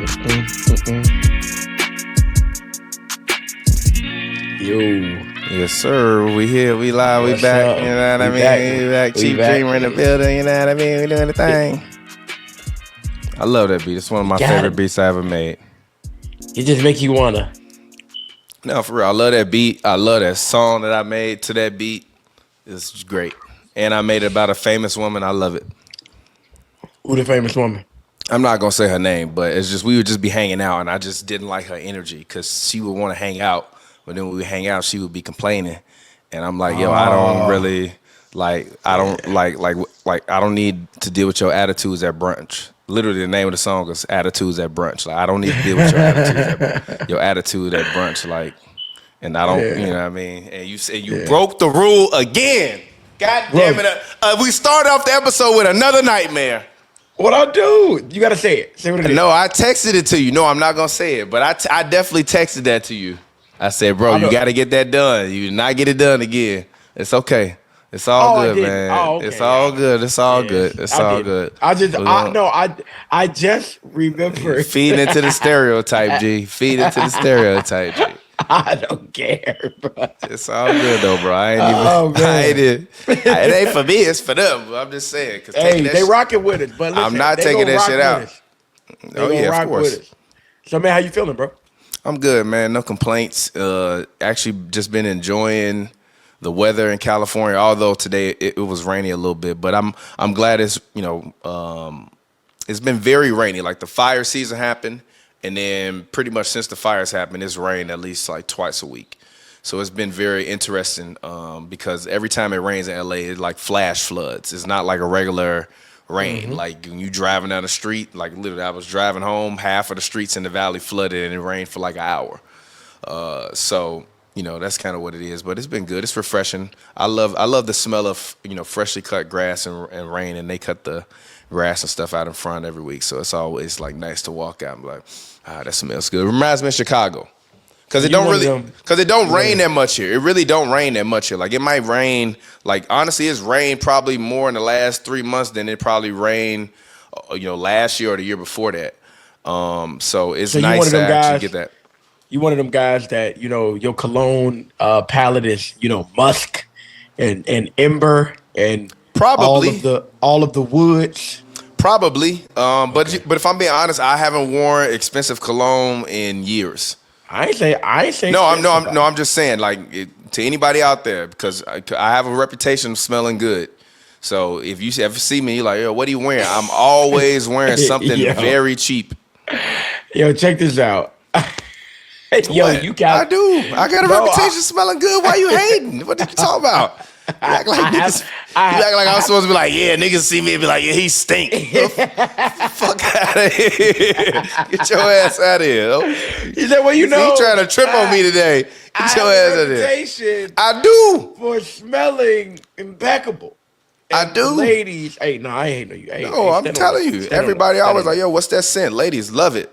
Yo. Yes, sir. We here. We live. What's we back. up? You know what I We mean? back. We back. We Chief back. Dreamer in the building. You know what I mean? We doing the thing. I love that beat. It's one of my Got favorite it. beats I ever made. It just make you wanna. No, for real. I love that beat. I love that song that I made to that beat. It's great. And I made it about a famous woman. I love it. Who the famous woman? I'm not gonna say her name, but it's just we would just be hanging out, and I just didn't like her energy because she would want to hang out, but then when we hang out, she would be complaining, and I'm like, yo, I don't really like, I don't like I don't need to deal with your attitudes at brunch. Literally, the name of the song is "Attitudes at Brunch." Like, I don't need to deal with your attitude at brunch, like, and I don't, you know what I mean. And you said you broke the rule again. God damn it! We started off the episode with another nightmare. What I do? You gotta say it. Say what it is. No, I texted it to you. No, I'm not gonna say it, but I definitely texted that to you. I said, bro, you got to get that done. You did not get it done again. It's okay. It's all good, man. Oh, okay. It's all good. It's all good. It's all good. I just remembered. Feed into the stereotype, G. Feed into the stereotype, G. I don't care, bro. It's all good though, bro. I ain't even. It ain't for me. It's for them. But I'm just saying. Hey, they rocking with us, but listen, I'm not taking that shit out. Oh yeah, of course. So man, how you feeling, bro? I'm good, man. No complaints. Actually, just been enjoying the weather in California. Although today it was rainy a little bit, but I'm glad it's it's been very rainy. Like the fire season happened, and then pretty much since the fires happened, it's rained at least like twice a week. So it's been very interesting because every time it rains in LA, it's like flash floods. It's not like a regular rain. Mm-hmm. Like when you driving down the street, like literally I was driving home, half of the streets in the valley flooded and it rained for like an hour. So, that's kind of what it is, but it's been good. It's refreshing. I love the smell of, freshly cut grass and rain, and they cut the grass and stuff out in front every week. So it's always like nice to walk out and be like, that smells good. It reminds me of Chicago. Cause it don't rain that much here. It really don't rain that much here. Like it might rain. Like honestly, it's rained probably more in the last 3 months than it probably rained, last year or the year before that. So it's nice to actually get that. You one of them guys that your cologne palette is musk and ember and probably all of the woods. Probably, but if I'm being honest, I haven't worn expensive cologne in years. I ain't say. No, I'm just saying, like to anybody out there, because I have a reputation of smelling good. So if you ever see me, like, yo, what are you wearing? I'm always wearing something very cheap. Yo, check this out. Yo, what? I do. I got a reputation smelling good. Why you hating? What did you talk about? You act like niggas. You act like I'm supposed to be like, yeah, niggas see me and be like, yeah, he stink. Fuck out of here. Get your ass out of here. He said, well, He trying to trip on me today. Get your ass out of here. I do. For smelling impeccable. And I do. Ladies, hey, no, I ain't know you. No, I'm telling you. Everybody always like, yo, what's that scent? Ladies love it.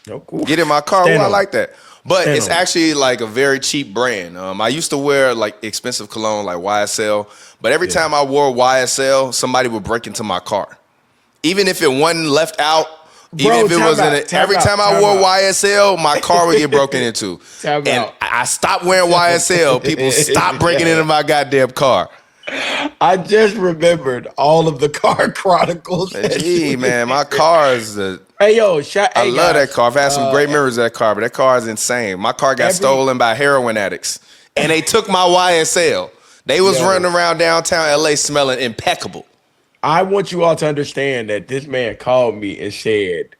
No, cool. Get in my car. I like that. But it's actually like a very cheap brand. I used to wear like expensive cologne like YSL, but every time I wore YSL, somebody would break into my car. Even if it wasn't left out, even if it was in it, every time I wore YSL, my car would get broken into. And I stopped wearing YSL, people stopped breaking into my goddamn car. I just remembered all of the car chronicles. Gee, man, my car is Hey, yo, I love that car. I've had some great memories of that car, but that car is insane. My car got stolen by heroin addicts, and they took my YSL. They was running around downtown LA smelling impeccable. I want you all to understand that this man called me and said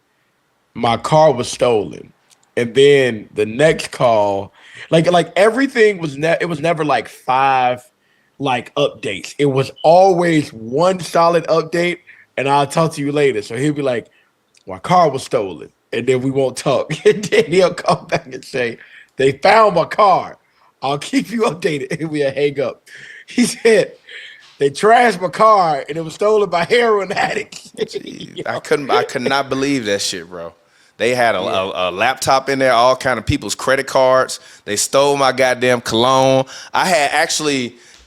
my car was stolen, and then the next call, like everything was it was never like 5 updates. It was always one solid update, and I'll talk to you later. So he'll be like, my car was stolen, and then we won't talk. And then he'll come back and say, they found my car. I'll keep you updated. And we'll hang up. He said, they trashed my car, and it was stolen by heroin addicts. I could not believe that shit, bro. They had a laptop in there, all kind of people's credit cards. They stole my goddamn cologne. I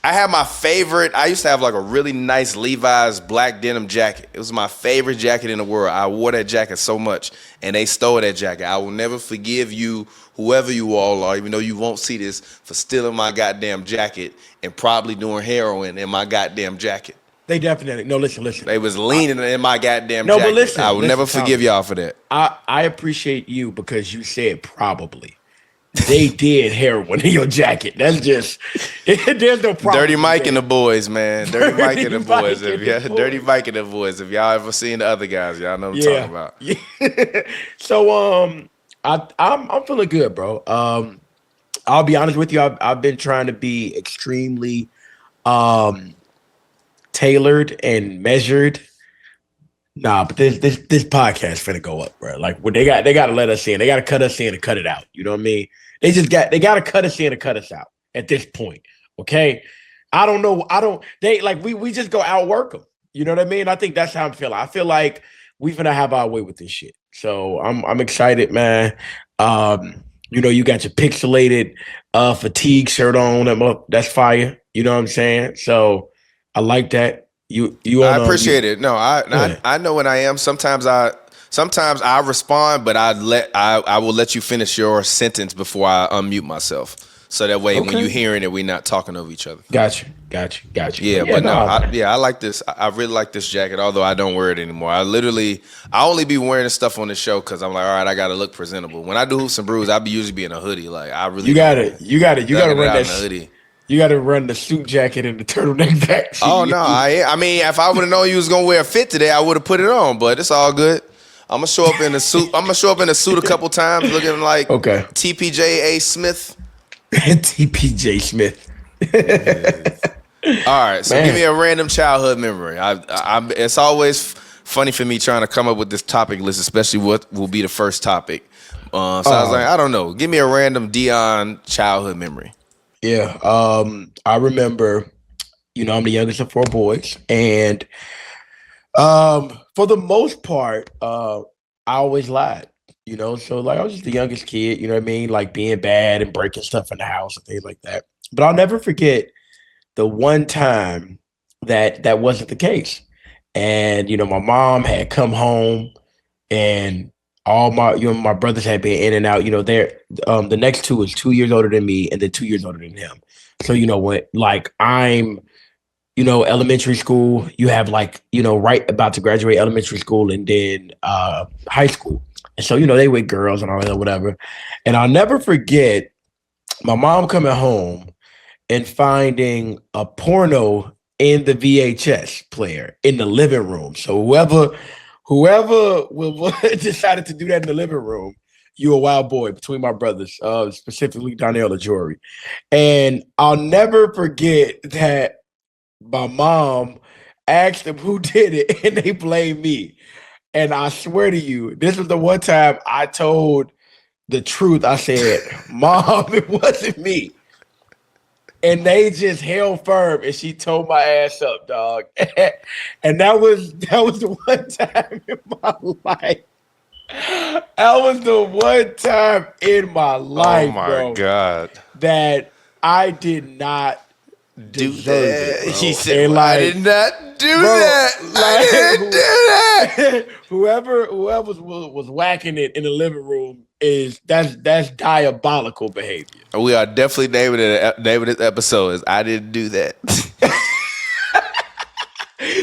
I had my favorite. I used to have like a really nice Levi's black denim jacket. It was my favorite jacket in the world. I wore that jacket so much, and they stole that jacket. I will never forgive you, whoever you all are, even though you won't see this, for stealing my goddamn jacket and probably doing heroin in my goddamn jacket. They definitely no. Listen. They was leaning in my goddamn No, but jacket. I will listen, never forgive Tommy. y'all for that. I appreciate you because you said probably. They did heroin in your jacket. That's just there's no problem. Dirty Mike and the boys, man. Dirty Mike and the boys. Mike and the Dirty boys. Mike and the boys. If y'all ever seen the other guys, y'all know what I'm talking about. Yeah. So I'm feeling good, bro. I'll be honest with you. I've been trying to be extremely um tailored and measured. Nah, but this podcast finna go up, bro. Like when they got to let us in. They got to cut us in and cut it out. You know what I mean? They got to cut us in and cut us out at this point. Okay. I don't know. They like we just go outwork them. You know what I mean? I think that's how I'm feeling. I feel like we finna have our way with this shit. So I'm excited, man. You got your pixelated fatigue shirt on. That's fire. You know what I'm saying? So I like that. I appreciate it. No, I know when I am. Sometimes I respond, but I will let you finish your sentence before I unmute myself. So that way, when you're hearing it, we're not talking over each other. Got you. Yeah, but no, I like this. I really like this jacket, although I don't wear it anymore. I only be wearing this stuff on the show because I'm like, all right, I got to look presentable. When I do Hoops and Brews, I be usually be in a hoodie. Like I really you gotta run that hoodie. You got to run the suit jacket and the turtleneck back. Oh no, I mean, if I would have known you was gonna wear a fit today, I would have put it on. But it's all good. I'm gonna show up in a suit. A couple times, looking like TPJ Smith. TPJ Smith. All right, so give me a random childhood memory. It's always funny for me trying to come up with this topic list, especially what will be the first topic. So I was like, I don't know. Give me a random Dion childhood memory. Yeah. I remember, I'm the youngest of four boys. And for the most part, I always lied, So like I was just the youngest kid, you know what I mean? Like being bad and breaking stuff in the house and things like that. But I'll never forget the one time that wasn't the case. And, my mom had come home and all my brothers had been in and out. They're the next two is 2 years older than me, and then 2 years older than him. So when like I'm, elementary school, you have like right about to graduate elementary school and then high school, and so they with girls and all that whatever. And I'll never forget my mom coming home and finding a porno in the VHS player in the living room. So whoever decided to do that in the living room, you a wild boy between my brothers, specifically Donnell Jory. And I'll never forget that my mom asked them who did it, and they blamed me. And I swear to you, this was the one time I told the truth. I said, Mom, it wasn't me. And they just held firm, and she told my ass up, dog. And that was the one time in my life. That was the one time in my life, oh my bro, God, that I did not do deserve that. it, bro. He said, I did not do that. I didn't do that. Whoever was whacking it in the living room that's diabolical behavior. We are definitely naming this episode is I didn't do that.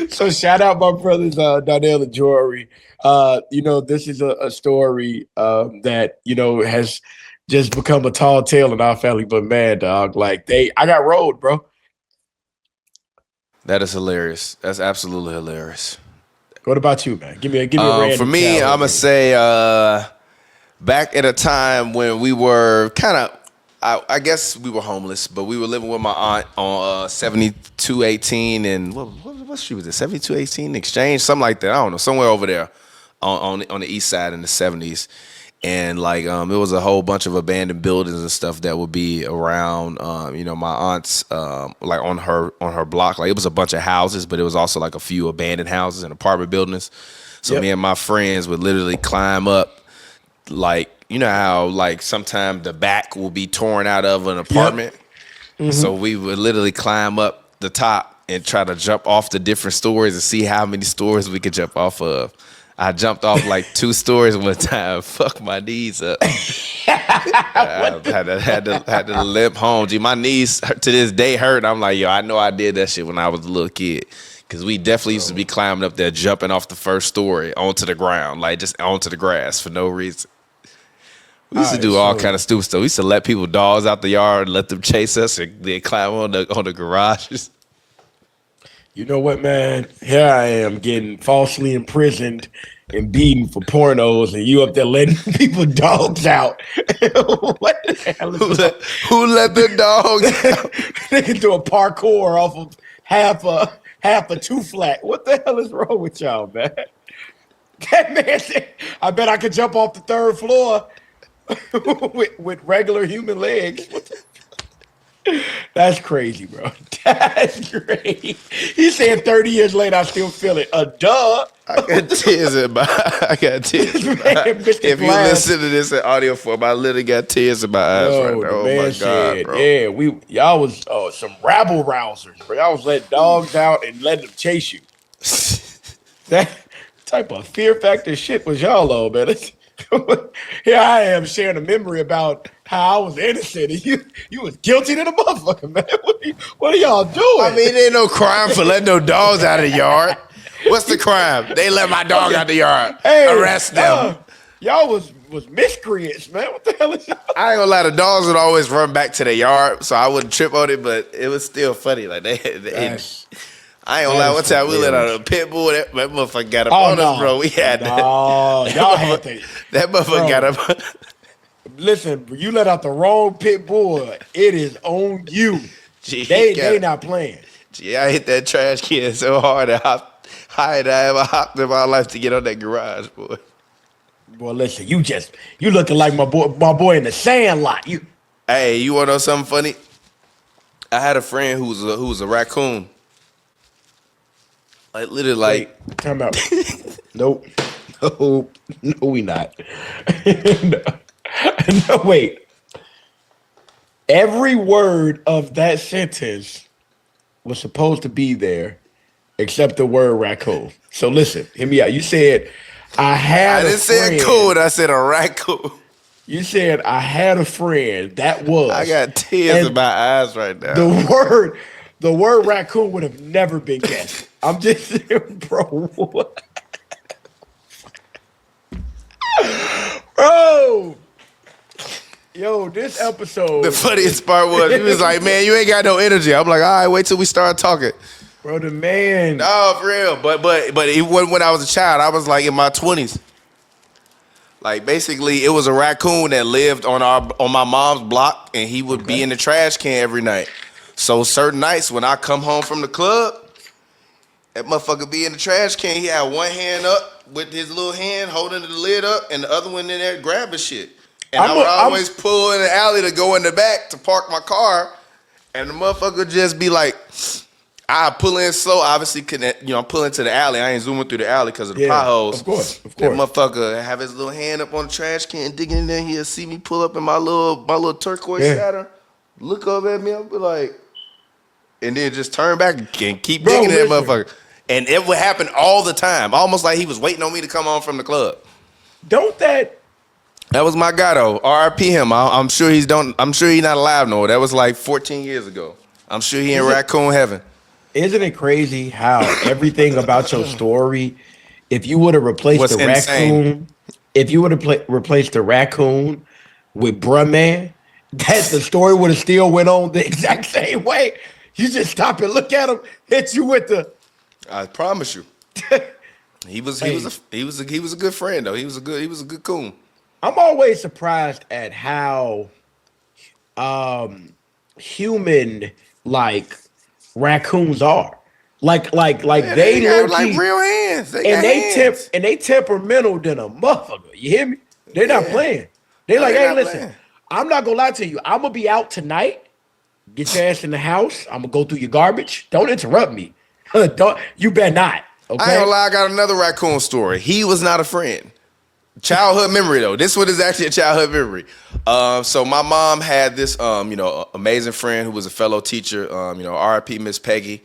So shout out my brothers, Donnell and Jory. This is a story that has just become a tall tale in our family. But man, dog, like I got rolled, bro. That is hilarious. That's absolutely hilarious. What about you, man? Give me a random. For me, I'm gonna say back at a time when we were kind of, I guess we were homeless, but we were living with my aunt on 7218 and what street was it? 7218 Exchange, something like that. I don't know, somewhere over there on the east side in the 70s. And like it was a whole bunch of abandoned buildings and stuff that would be around my aunt's like on her block. Like it was a bunch of houses, but it was also like a few abandoned houses and apartment buildings. So me and my friends would literally climb up, like how like sometimes the back will be torn out of an apartment. So we would literally climb up the top and try to jump off the different stories and see how many stories we could jump off of. I jumped off like 2 stories one time. Fuck my knees up. I had to limp home. Gee, my knees to this day hurt. I'm like, yo, I know I did that shit when I was a little kid. Cause we definitely used to be climbing up there, jumping off the first story onto the ground, like just onto the grass for no reason. We used to do all kind of stupid stuff. We used to let people dogs out the yard, let them chase us, and then climb on the garages. You know what, man? Here I am getting falsely imprisoned and beaten for pornos, and you up there letting people dogs out. What the hell is Who let the dogs out? They can do a parkour off of half a 2 flat. What the hell is wrong with y'all, man? That man said, I bet I could jump off the 3rd floor with regular human legs. That's crazy, bro. That's crazy. He said 30 years later, I still feel it. Duh. I got tears in my If you listen to this in audio form, I literally got tears in my eyes right now. Oh my God, bro. Yeah, y'all was some rabble rousers, bro. Y'all was letting dogs out and letting them chase you. That type of fear factor shit was y'all on, man. Here I am sharing a memory about how I was innocent and you was guilty to the motherfucker, man. What are y'all doing? I mean, there ain't no crime for letting no dogs out of the yard. What's the crime? They let my dog out the yard. Hey, arrest them. Y'all was miscreants, man. What the hell is y'all? I ain't gonna lie, the dogs would always run back to the yard, so I wouldn't trip on it, but it was still funny. Like I ain't gonna lie, one time we let out a pit bull, that motherfucker got up on us, bro. We had that. Y'all had that motherfucker got up. Listen, you let out the wrong pit bull, it is on you. They not playing. Gee, I hit that trash can so hard that I ever hopped in my life to get on that garage, boy. Boy, listen, you looking like my boy in the Sandlot. Hey, you wanna know something funny? I had a friend who was a raccoon. Like literally, like time out. Nope. No, we not. No, wait. Every word of that sentence was supposed to be there, except the word raccoon. So listen, hear me out. You said I didn't say a coon. I said a raccoon. You said I had a friend. That was. I got tears in my eyes right now. The word raccoon would have never been guessed. I'm just saying, bro. What? Bro. Yo, this episode. The funniest part was he was like, man, you ain't got no energy. I'm like, all right, wait till we start talking. Bro, the man. No, for real. But when I was a child, I was like in my 20s. Like basically, it was a raccoon that lived on my mom's block, and he would be in the trash can every night. So certain nights when I come home from the club, that motherfucker be in the trash can. He had one hand up with his little hand holding the lid up, and the other one in there grabbing shit. And I would always pull in the alley to go in the back to park my car, and the motherfucker just be like, I pull in slow, obviously, I'm pulling to the alley. I ain't zooming through the alley because of the potholes. Of course. That motherfucker have his little hand up on the trash can, digging in there. He'll see me pull up in my little turquoise Saturn, look up at me, I'll be like, and then just turn back and keep digging that motherfucker. And it would happen all the time, almost like he was waiting on me to come home from the club. That was my guy though. R.I.P. him. I'm sure he's not alive no more. That was like 14 years ago. I'm sure he in raccoon heaven. Isn't it crazy how everything about your story, if you would have replaced raccoon, if you would have replaced the raccoon with bruh man, that the story would have still went on the exact same way. You just stop and look at him, hit you with the. I promise you, he was a good friend though. He was a good coon. I'm always surprised at how human like raccoons are. Like they have like real hands. They temperamental than a motherfucker. You hear me? They're not playing. They're like, hey, listen, playing. I'm not gonna lie to you. I'm gonna be out tonight. Get your ass in the house. I'm gonna go through your garbage. Don't interrupt me. You better not. Okay. I ain't gonna lie, I got another raccoon story. He was not a friend. childhood memory though. This one is actually a childhood memory. So my mom had this, amazing friend who was a fellow teacher. R.I.P. Miss Peggy.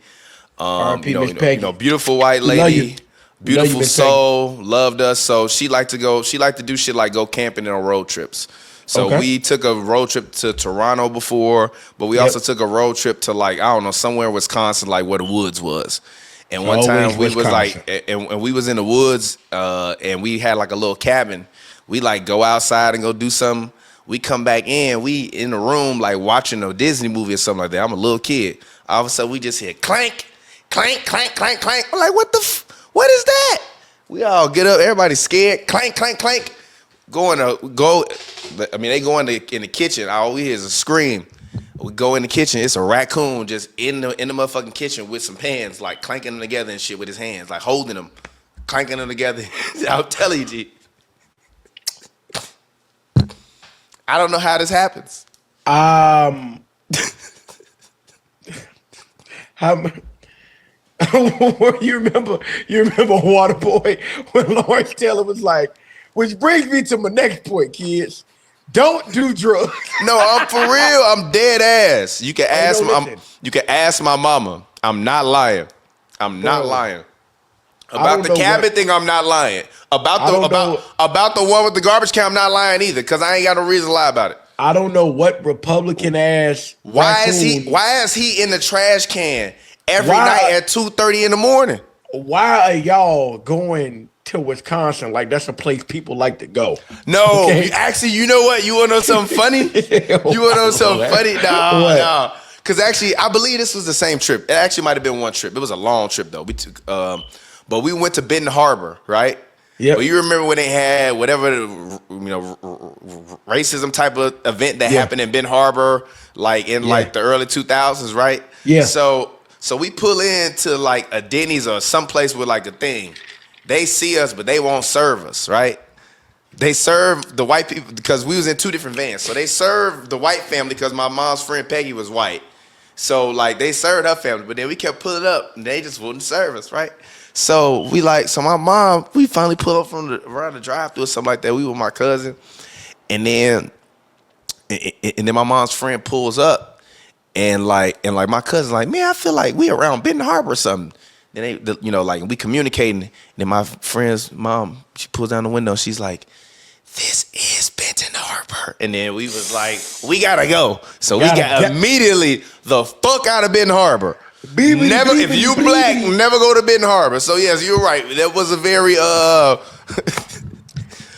R.I.P. Miss Peggy. Beautiful white We love you. lady, We love you, beautiful Miss Peggy. soul, loved us. So she liked to do shit like go camping and on road trips. So Okay. we took a road trip to Toronto before, but we also Yep. took a road trip to like, I don't know, somewhere in Wisconsin, like where the woods was. And one Always time we was Wisconsin. like, and we was in the woods, and we had like a little cabin. We like go outside and go do something. We come back in, we in the room like watching a Disney movie or something like that. I'm a little kid. All of a sudden we just hear clank, clank, clank, clank, clank. I'm like, what is that? We all get up, everybody's scared. Clank, clank, clank. They go in the kitchen. All we hear is a scream. We go in the kitchen. It's a raccoon just in the motherfucking kitchen with some pans, like clanking them together and shit with his hands, like holding them, clanking them together. I'll tell you, G. I don't know how this happens. How, you remember Waterboy when Lawrence Taylor was like, which brings me to my next point, kids. Don't do drugs. No, I'm for real. I'm dead ass. You can ask listen. you can ask my mama. I'm not lying. I'm not Bro, lying. I About don't the know cabin what- thing, I'm not lying. About I the don't know. about the one with the garbage can, I'm not lying either, because I ain't got no reason to lie about it. I don't know what Republican ass Why is raccoon- he in the trash can every Why- night at 2:30 in the morning? Why are y'all going to Wisconsin like that's a place people like to go? No, Okay. actually, you know what? You wanna know something funny? You wanna know something funny? What? No. Because actually, I believe this was the same trip. It actually might have been one trip. It was a long trip though. We took, but we went to Benton Harbor, right? Yep. But you remember when they had whatever racism type of event that happened in Benton Harbor, like in like the early 2000s, right? Yeah. So we pull into like a Denny's or someplace with like a thing. They see us, but they won't serve us, right? They serve the white people because we was in two different vans. So they served the white family because my mom's friend Peggy was white. So like they served her family, but then we kept pulling up and they just wouldn't serve us, right? So my mom, we finally pull up from around the drive-thru or something like that. We with my cousin, and then my mom's friend pulls up, and my cousin like, man, I feel like we around Benton Harbor or something. Then we communicating. And then my friend's mom, she pulls down the window. She's like, this is Benton Harbor. And then we was like, we gotta go. So we got immediately the fuck out of Benton Harbor. If you black, never go to Benton Harbor. So yes, you're right. That was a very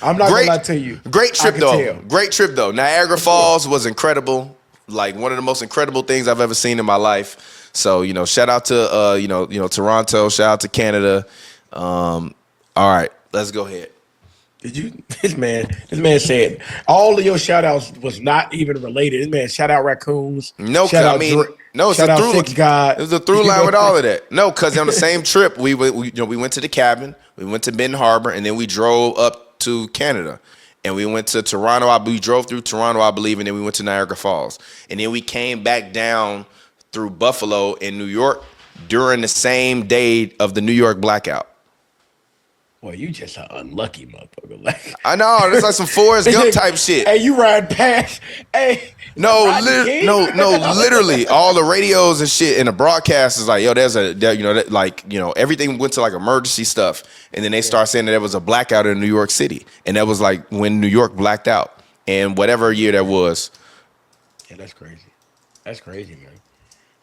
I'm not gonna lie to you. great trip I can though. tell. Great trip though. Niagara Falls was incredible. Like one of the most incredible things I've ever seen in my life. So, shout out to Toronto, shout out to Canada. All right, let's go ahead. This man said all of your shout outs was not even related. This man shout out raccoons. No, shout out no, it's shout a out through. Six God. It was a through line with all of that. No, because on the same trip we went to the cabin, we went to Benton Harbor, and then we drove up to Canada, and we went to Toronto. We drove through Toronto, I believe, and then we went to Niagara Falls, and then we came back down through Buffalo and New York during the same day of the New York blackout. Boy, you just an unlucky motherfucker. Like, I know, that's like some Forrest Gump type shit. Hey, you ride past. Hey, literally, all the radios and shit and the broadcast is like, yo, everything went to like emergency stuff, and then they start saying that there was a blackout in New York City, and that was like when New York blacked out, and whatever year that was. Yeah, that's crazy. That's crazy, man.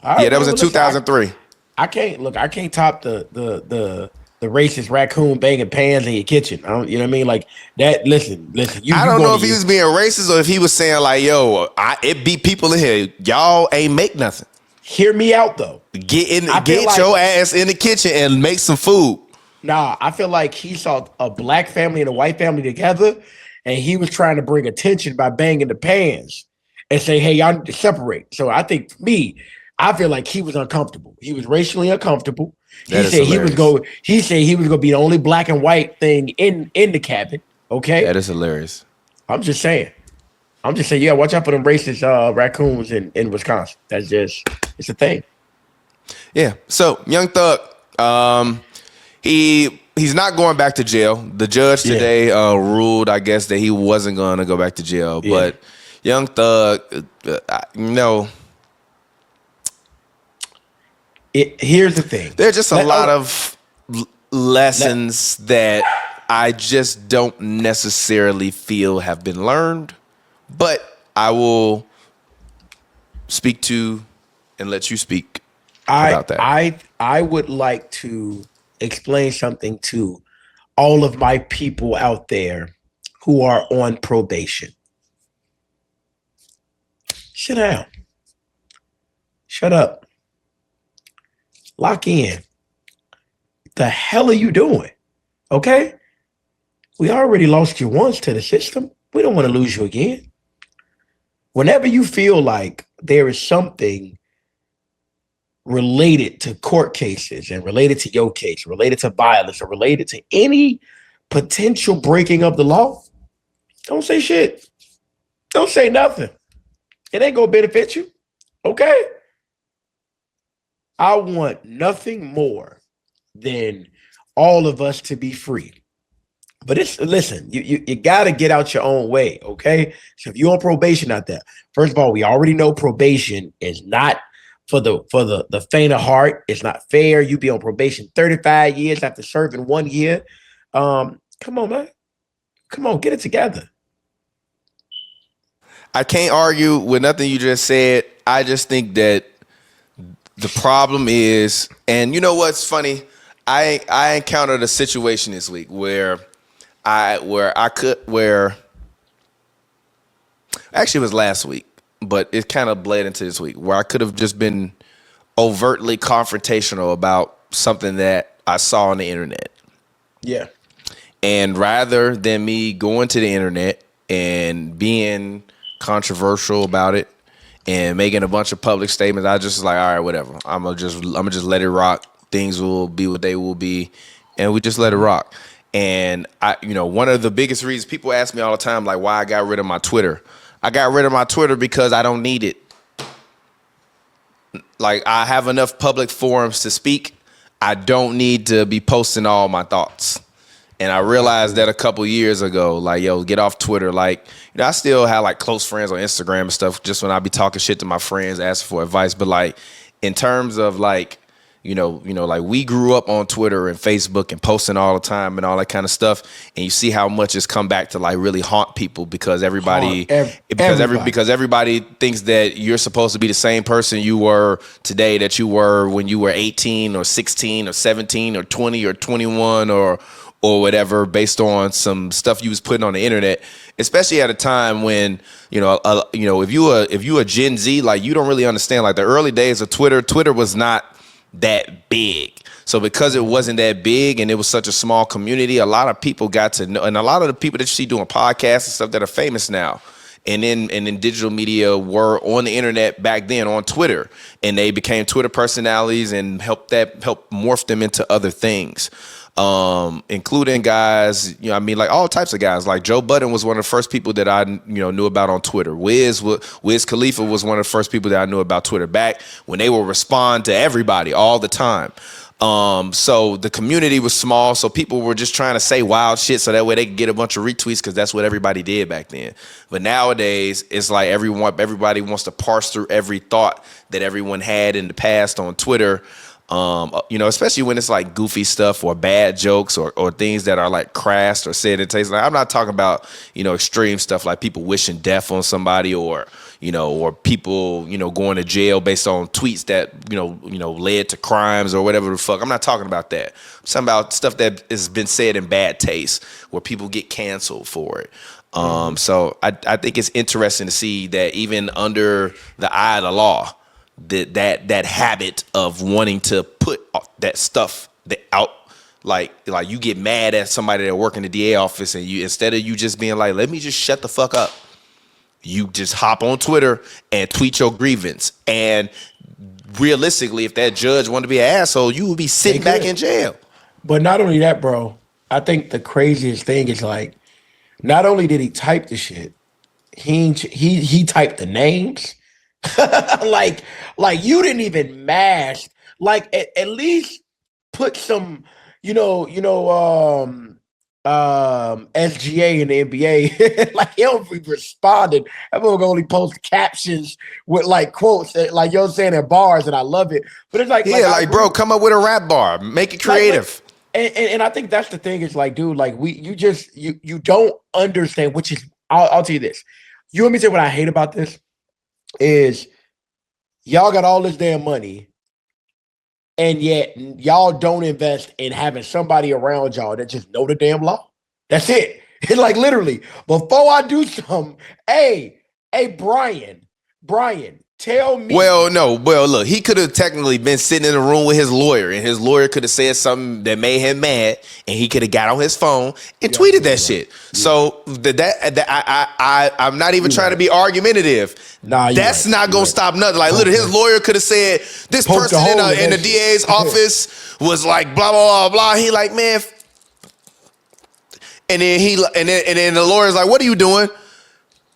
Yeah, that was in 2003. I can't top the racist raccoon banging pans in your kitchen. You know what I mean? Like that. Listen. I don't know if he was being racist or if he was saying like, yo, it beat people in here. Y'all ain't make nothing. Hear me out though. Get your ass in the kitchen and make some food. Nah, I feel like he saw a black family and a white family together, and he was trying to bring attention by banging the pans and say, hey, y'all need to separate. So I think for me, I feel like he was uncomfortable. He was racially uncomfortable. He said he was going to be the only black and white thing in the cabin. Okay, that is hilarious. I'm just saying. Yeah, watch out for them racist raccoons in Wisconsin. It's a thing. Yeah. So Young Thug, He's not going back to jail. The judge Yeah, today ruled, I guess, that he wasn't going to go back to jail. yeah. But Young Thug, you know, Here's the thing. there's just a Let, lot oh, of let, lessons that I just don't necessarily feel have been learned. But I will speak to and let you speak I about that. I I would like to explain something to all of my people out there who are on probation. Sit down. Shut up. Lock in. The hell are you doing? Okay? We already lost you once to the system. We don't want to lose you again. Whenever you feel like there is something related to court cases and related to your case, related to violence, or related to any potential breaking of the law, don't say shit. Don't say nothing. It ain't gonna benefit you. Okay? I want nothing more than all of us to be free. But it's listen, you gotta get out your own way, okay? So if you're on probation out there, first of all, we already know probation is not for the faint of heart. It's not fair. You be on probation 35 years after serving 1 year. Come on, man. Come on, get it together. I can't argue with nothing you just said. I just think that the problem is, and you know what's funny? I encountered a situation this week where actually it was last week, but it kind of bled into this week where I could have just been overtly confrontational about something that I saw on the internet. Yeah. And rather than me going to the internet and being controversial about it and making a bunch of public statements, I just like, all right, whatever. I'm gonna just let it rock. Things will be what they will be, and we just let it rock. And one of the biggest reasons people ask me all the time, like, why I got rid of my Twitter. I got rid of my Twitter because I don't need it. Like, I have enough public forums to speak. I don't need to be posting all my thoughts. And I realized that a couple years ago, like, yo, get off Twitter. Like, I still have like close friends on Instagram and stuff just when I be talking shit to my friends, asking for advice. But like, in terms of like, like we grew up on Twitter and Facebook and posting all the time and all that kind of stuff. And you see how much it's come back to like really haunt people because everybody thinks that you're supposed to be the same person you were today that you were when you were 18 or 16 or 17 or 20 or 21 or whatever, based on some stuff you was putting on the internet, especially at a time when, if you a Gen Z, like, you don't really understand, like, the early days of Twitter was not that big. So because it wasn't that big and it was such a small community, a lot of people got to know, and a lot of the people that you see doing podcasts and stuff that are famous now and in digital media were on the internet back then on Twitter, and they became Twitter personalities and helped morph them into other things. Including guys, like all types of guys. Like Joe Budden was one of the first people that I, knew about on Twitter. Wiz Khalifa was one of the first people that I knew about Twitter back when they would respond to everybody all the time. So the community was small, so people were just trying to say wild shit so that way they could get a bunch of retweets because that's what everybody did back then. But nowadays, it's like everybody wants to parse through every thought that everyone had in the past on Twitter. Especially when it's like goofy stuff or bad jokes or things that are like crass or said in taste. Like, I'm not talking about, extreme stuff like people wishing death on somebody or people, going to jail based on tweets that, led to crimes or whatever the fuck. I'm not talking about that. I'm talking about stuff that has been said in bad taste where people get canceled for it. So I think it's interesting to see that even under the eye of the law, that habit of wanting to put that stuff out, like you get mad at somebody that work in the DA office, and you, instead of you just being like, let me just shut the fuck up, you just hop on Twitter and tweet your grievance. And realistically, if that judge wanted to be an asshole, you would be sitting back in jail. But not only that, bro, I think the craziest thing is like, not only did he type the shit, he typed the names. like you didn't even mask. Like at least put some SGA in the NBA, like he don't be responding. That motherfucker only post captions with like quotes, like you're saying in bars, and I love it. But it's like Yeah, I like agree, bro, come up with a rap bar, make it like creative. and I think that's the thing is like, dude, like you don't understand, which is I'll tell you this. You want me to say what I hate about this is y'all got all this damn money and yet y'all don't invest in having somebody around y'all that just know the damn law. That's it. It's like literally, before I do something, hey, Brian, tell me. Well, no. Well, look, he could have technically been sitting in a room with his lawyer, and his lawyer could have said something that made him mad, and he could have got on his phone and You're tweeted absolutely that right. shit. Yeah, So I'm not even you're trying to right. be argumentative. Nah, you're That's right. not You're gonna right. stop nothing. Like, literally, his Okay. lawyer could have said this Poked a person hole in in that the shit. DA's office was like blah blah blah blah. He like, man, and then and then the lawyer's like, what are you doing?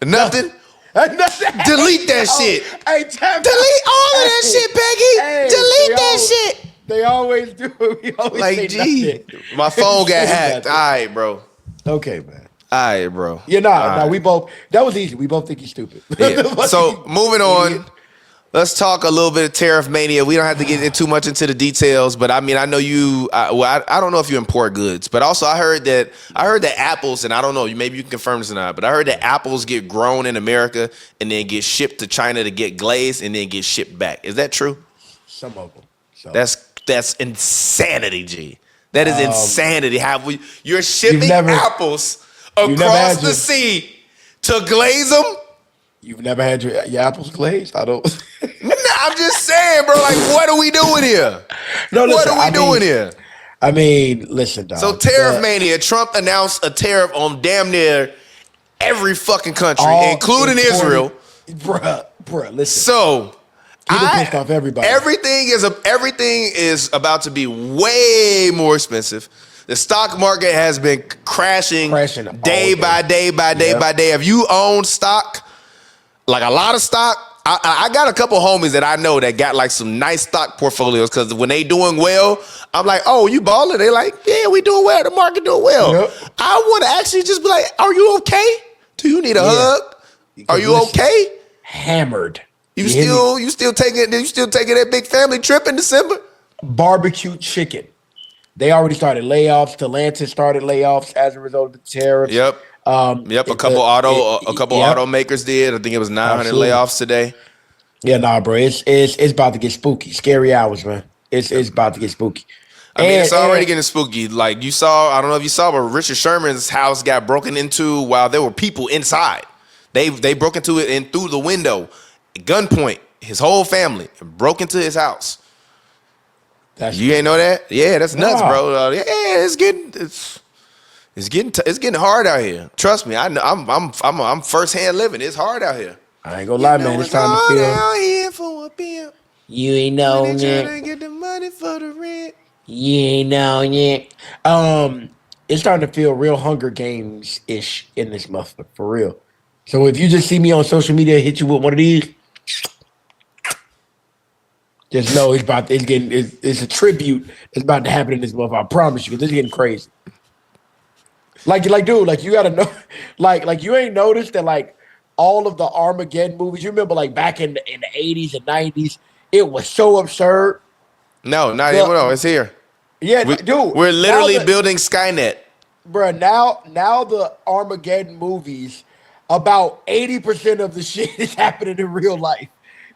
Nothing. Nothing. Nothing. Hey, Delete that yo. shit. Hey, tap out. Delete all of that Hey, shit, Peggy. hey, Delete that shit. they always do it. We always Like, say nothing. gee, my phone got Say hacked. All nothing. right, bro. Okay, man. All right, bro. All Yeah, nah, right. we both, that was easy. We both think he's stupid. Yeah. So Fucking moving on, idiot. let's talk a little bit of tariff mania. We don't have to get too much into the details, but I mean, I know you. I don't know if you import goods, but also I heard that apples, and I don't know. Maybe you can confirm this or not, but I heard that apples get grown in America and then get shipped to China to get glazed and then get shipped back. Is that true? Some of them. So, That's insanity, G. That is um, insanity. You're you've shipping never, apples you've never across had the your, sea to glaze them? you've never had your apples glazed? I don't. Nah, I'm just saying, bro. Like, what are we doing here? No, What listen, are we doing here? listen, So dog. tariff mania. Trump announced a tariff on damn near every fucking country, All including imported, Israel. bruh, listen. So He pissed off everybody. everything is about to be way more expensive. The stock market has been crashing Crashing all day by day. day by day Yep. by day. If you own stock, like a lot of stock, I got a couple homies that I know that got like some nice stock portfolios because when they doing well, I'm like, oh, you balling? They like, yeah, we doing well. The market doing well. Yep. I want to actually just be like, are you okay? Do you need a Yeah. hug? Are Because you listen, okay? hammered. You hear me? still taking that big family trip in December? Barbecue chicken. They already started layoffs. Stellantis started layoffs as a result of the tariffs. Yep. Yep. A couple Yep, automakers did. I think it was 900 absolutely. layoffs today. Yeah, nah, bro. It's about to get spooky. Scary hours, man. It's about to get spooky. I mean, it's already And getting spooky. Like you saw, I don't know if you saw, but Richard Sherman's house got broken into while there were people inside. They broke into it and through the window, gunpoint. His whole family broke into his house. that's You ain't know that? Yeah, that's nuts, nah. bro. Yeah, it's getting hard out here. Trust me, I know. I'm firsthand living. It's hard out here. I ain't gonna lie, man. It's It's time to hard feel. out here for a pimp You ain't when know they yet. trying to get the money for the rent. You ain't know yet. It's starting to feel real Hunger Games ish in this month, for real. So if you just see me on social media, hit you with one of these, just know it's a tribute that's about to happen in this month. I promise you, 'cause it's getting crazy. Dude, like you gotta know, like you ain't noticed that like all of the Armageddon movies. You remember like back in the 80s and 90s, it was so absurd. No, not even. No, The it's here. Yeah, We, dude. we're Now literally building Skynet. now the Armageddon movies, about 80% of the shit is happening in real life.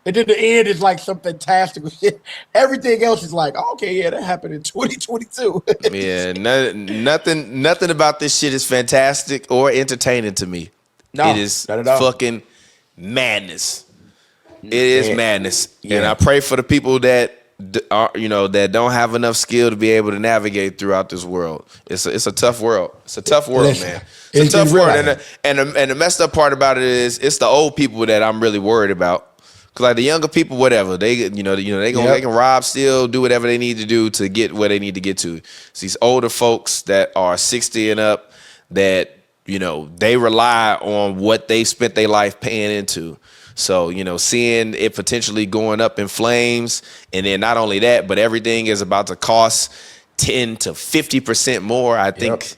And then the end is like some fantastical shit. Everything else is like, oh, okay, yeah, that happened in 2022. Yeah, nothing about this shit is fantastic or entertaining to me. It No, is not at all. fucking madness. It is And, madness, and I yeah. pray for the people that are, that don't have enough skill to be able to navigate throughout this world. It's a tough world. It's a tough world, Listen, man. It's a it's tough real world, out and here. and the messed up part about it is it's the old people that I'm really worried about. Cause like the younger people, whatever they can Yep. rob, steal, do whatever they need to do to get where they need to get to. It's these older folks that are 60 and up that they rely on what they spent their life paying into. So, seeing it potentially going up in flames, and then not only that, but everything is about to cost 10 to 50% more, I Yep. think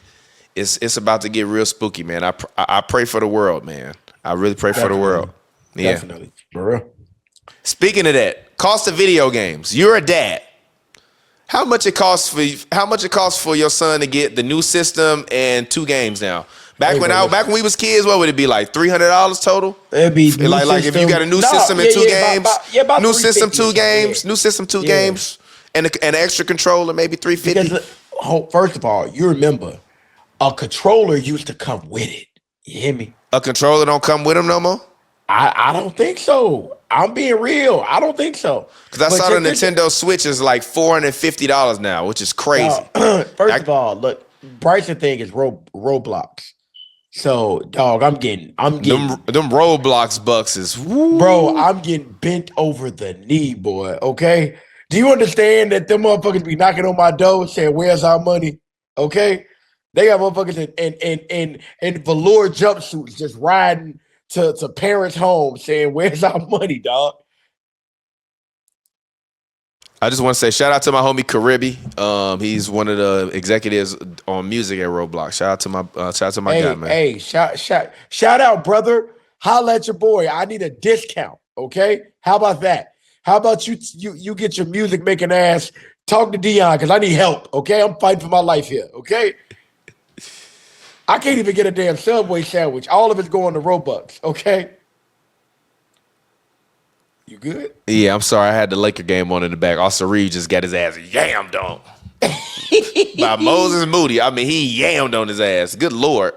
it's about to get real spooky, man. I pray for the world, man. I really pray for the world. Definitely. Yeah. Definitely. For real. Speaking of that, cost of video games. You're a dad. How much it costs for your son to get the new system and 2 games now? Hey, bro, Back listen. when we was kids, what would it be like? $300 total? It'd be new Like if you got a system. new No, system and yeah, 2 yeah, games, about new system 2 350 or something. games, new system 2 Yeah. Yeah. games, and an extra controller, maybe 350. Because first of all, you remember a controller used to come with it. You hear me? A controller don't come with them no more? I don't think so. I'm being real. I don't think so. Because I But saw the check this- Nintendo Switch is like $450 now, which is crazy. First of all, look, Bryson thing is Roblox. So, dog, I'm getting, Them Roblox bucks is woo. bro, I'm getting bent over the knee, boy. Okay, do you understand that them motherfuckers be knocking on my door saying, "Where's our money?" Okay, they got motherfuckers in velour jumpsuits just riding to parents' homes saying, "Where's our money, dog?" I just want to say shout out to my homie Caribi. He's one of the executives on music at Roblox. Shout out to my Hey, guy, man. hey, shout out, brother. Holla at your boy. I need a discount. Okay, how about that? How about you get your music making ass talk to Dion because I need help. Okay, I'm fighting for my life here. Okay, I can't even get a damn Subway sandwich. All of it's going to Robux. Okay, you good? Yeah, I'm sorry. I had the Laker game on in the back. Austin Reeves just got his ass yammed on by Moses Moody. I mean, he yammed on his ass. Good Lord.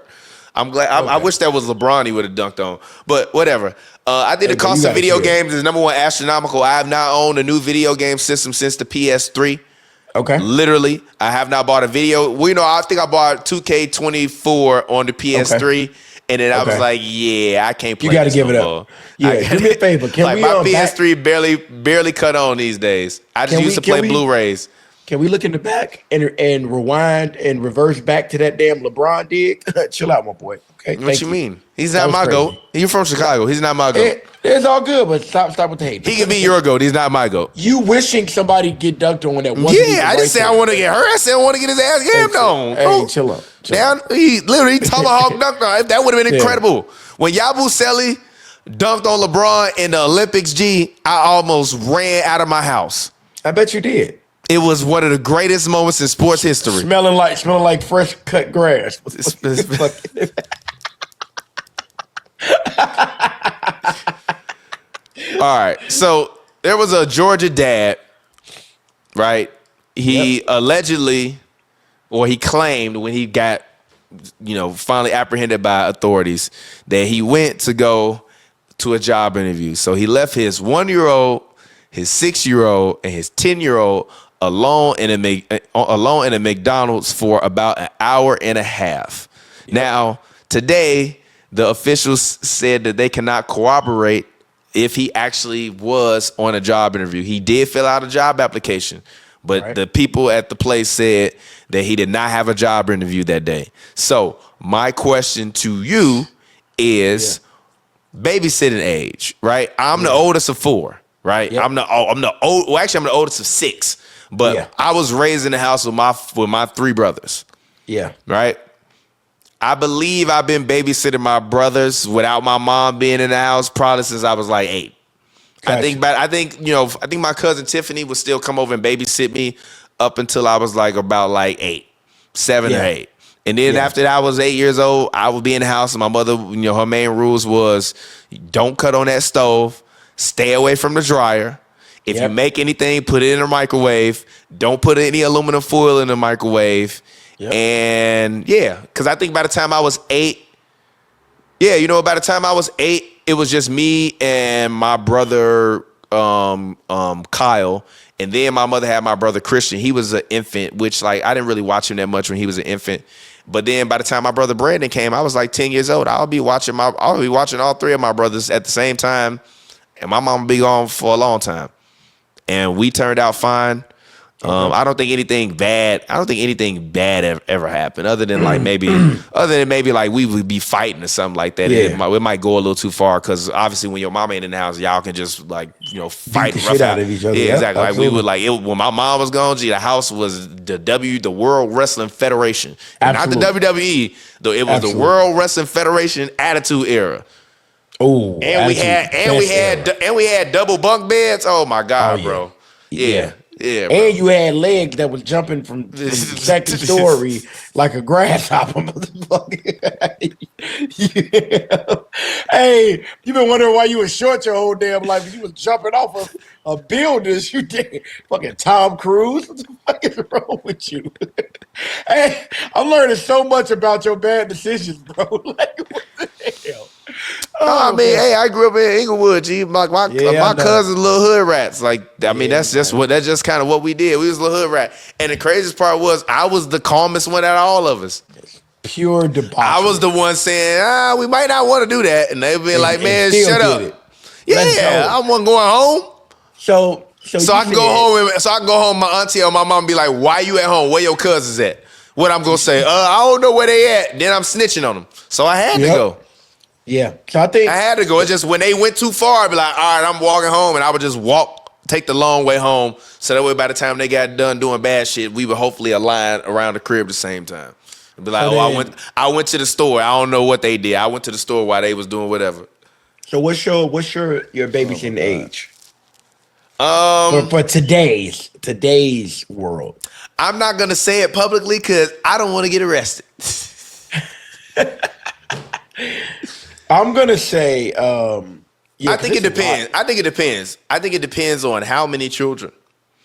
I'm glad. I Okay. wish that was LeBron he would have dunked on. But whatever. I think Hey, the bro, you cost of gotta video chill. games is number one astronomical. I have not owned a new video game system since the PS3. Okay. Literally, I have not bought a video. Well, you know, I think I bought 2K24 on the PS3, and then I was Okay. like, "Yeah, I can't play." You got to this give no it up. more. Yeah, I do me a favor. Can like we my back- PS3 barely cut on these days. I just Can used we- to play can we- Blu-rays. Can we look in the back and rewind and reverse back to that damn LeBron dig? Chill out, my boy. Okay. What Thank you mean? He's That not was my crazy. goat. He's from Chicago. He's not my goat. It's all good, but stop with the hate. He can be your goat. He's not my goat. You wishing somebody get dunked on that wasn't even Yeah, I right didn't say there. I want to get hurt. I said I want to get his ass yammed on. Hey, bro. chill out. Down, he literally tomahawk dunked on. That would have been Yeah. incredible. When Yabusele dunked on LeBron in the Olympics, I almost ran out of my house. I bet you did. It was one of the greatest moments in sports history. Smelling like fresh cut grass. All right, so there was a Georgia dad, right? He allegedly, or he claimed when he got, finally apprehended by authorities, that he went to go to a job interview. So he left his 1-year-old, his 6-year-old, and his 10-year-old alone in a McDonald's for about an hour and a half. Now, today, the officials said that they cannot corroborate if he actually was on a job interview. He did fill out a job application, but Right. the people at the place said that he did not have a job interview that day. So my question to you is babysitting age, right? I'm the oldest of 4, right? Yep. I'm the oldest of 6, but Yeah. I was raised in the house with my 3 brothers, Yeah. right? I believe I've been babysitting my brothers without my mom being in the house probably since I was like 8. Gotcha. I think my cousin Tiffany would still come over and babysit me up until I was like about like 8, 7 or Yeah. 8. And then Yeah. after that, I was 8 years old. I would be in the house, and my mother, her main rules was don't cut on that stove, stay away from the dryer. If you Yep. make anything, put it in the microwave. Don't put any aluminum foil in the microwave. Yep. And yeah, because I think by the time I was 8, by the time I was 8, it was just me and my brother Kyle, and then my mother had my brother Christian. He was an infant, which like I didn't really watch him that much when he was an infant. But then by the time my brother Brandon came, I was like 10 years old. I'll be watching all 3 of my brothers at the same time, and my mom will be gone for a long time. And we turned out fine. Okay. I don't think anything bad. I don't think anything bad ever happened, other than like maybe like we would be fighting or something like that. Yeah. It might go a little too far because obviously when your mama ain't in the house, y'all can just like Beat fight the and rough shit out out. of each other. Yeah, Yep, exactly. Like we absolutely. would like it when my mom was gone. Gee, the house was the World Wrestling Federation, and not the Absolutely. WWE. Though it was the Absolutely. World Wrestling Federation Attitude Era. Oh, And we attitude. had and we Best had era. and we had double bunk beds. Oh my Oh god, yeah. bro. Yeah. Yeah, bro. And you had legs that was jumping from second story like a grasshopper, motherfucker. Yeah. Hey, you been wondering why you was short your whole damn life? You was jumping off of a building. You did fucking Tom Cruise. What the fuck is wrong with you? Hey, I'm learning so much about your bad decisions, bro. Like, what the hell? No, I Oh mean, man. hey, I grew up in Inglewood, G. Yeah, I My know. cousins little hood rats. Like, I mean, Yeah, man. that's just kind of what we did. We was little hood rat. And the craziest part was I was the calmest one out of all of us. Pure I was the debauchery. one saying, we might not want to do that. And they be like, And man, still shut did it. up. Let's Yeah, go. I wasn't going home. So So you I can go said, home so I can go home, my auntie or my mom be like, why you at home? Where your cousins at? What I'm gonna say, I don't know where they at. Then I'm snitching on them. So I had to yep, go. yeah. So I I think had to go. It's just when they went too far, I'd be like, all right, I'm walking home, and I would just take the long way home, so that way by the time they got done doing bad shit, we would hopefully align around the crib at the same time. And be like, so. I went to the store. I don't know what they did. I went to the store while they was doing whatever. So what's your Oh my babysitting god. age for today's world? I'm not gonna say it publicly because I don't want to get arrested. I'm gonna say, yeah, I 'cause think it it's a lot. depends. I think it depends. I think it depends on how many children.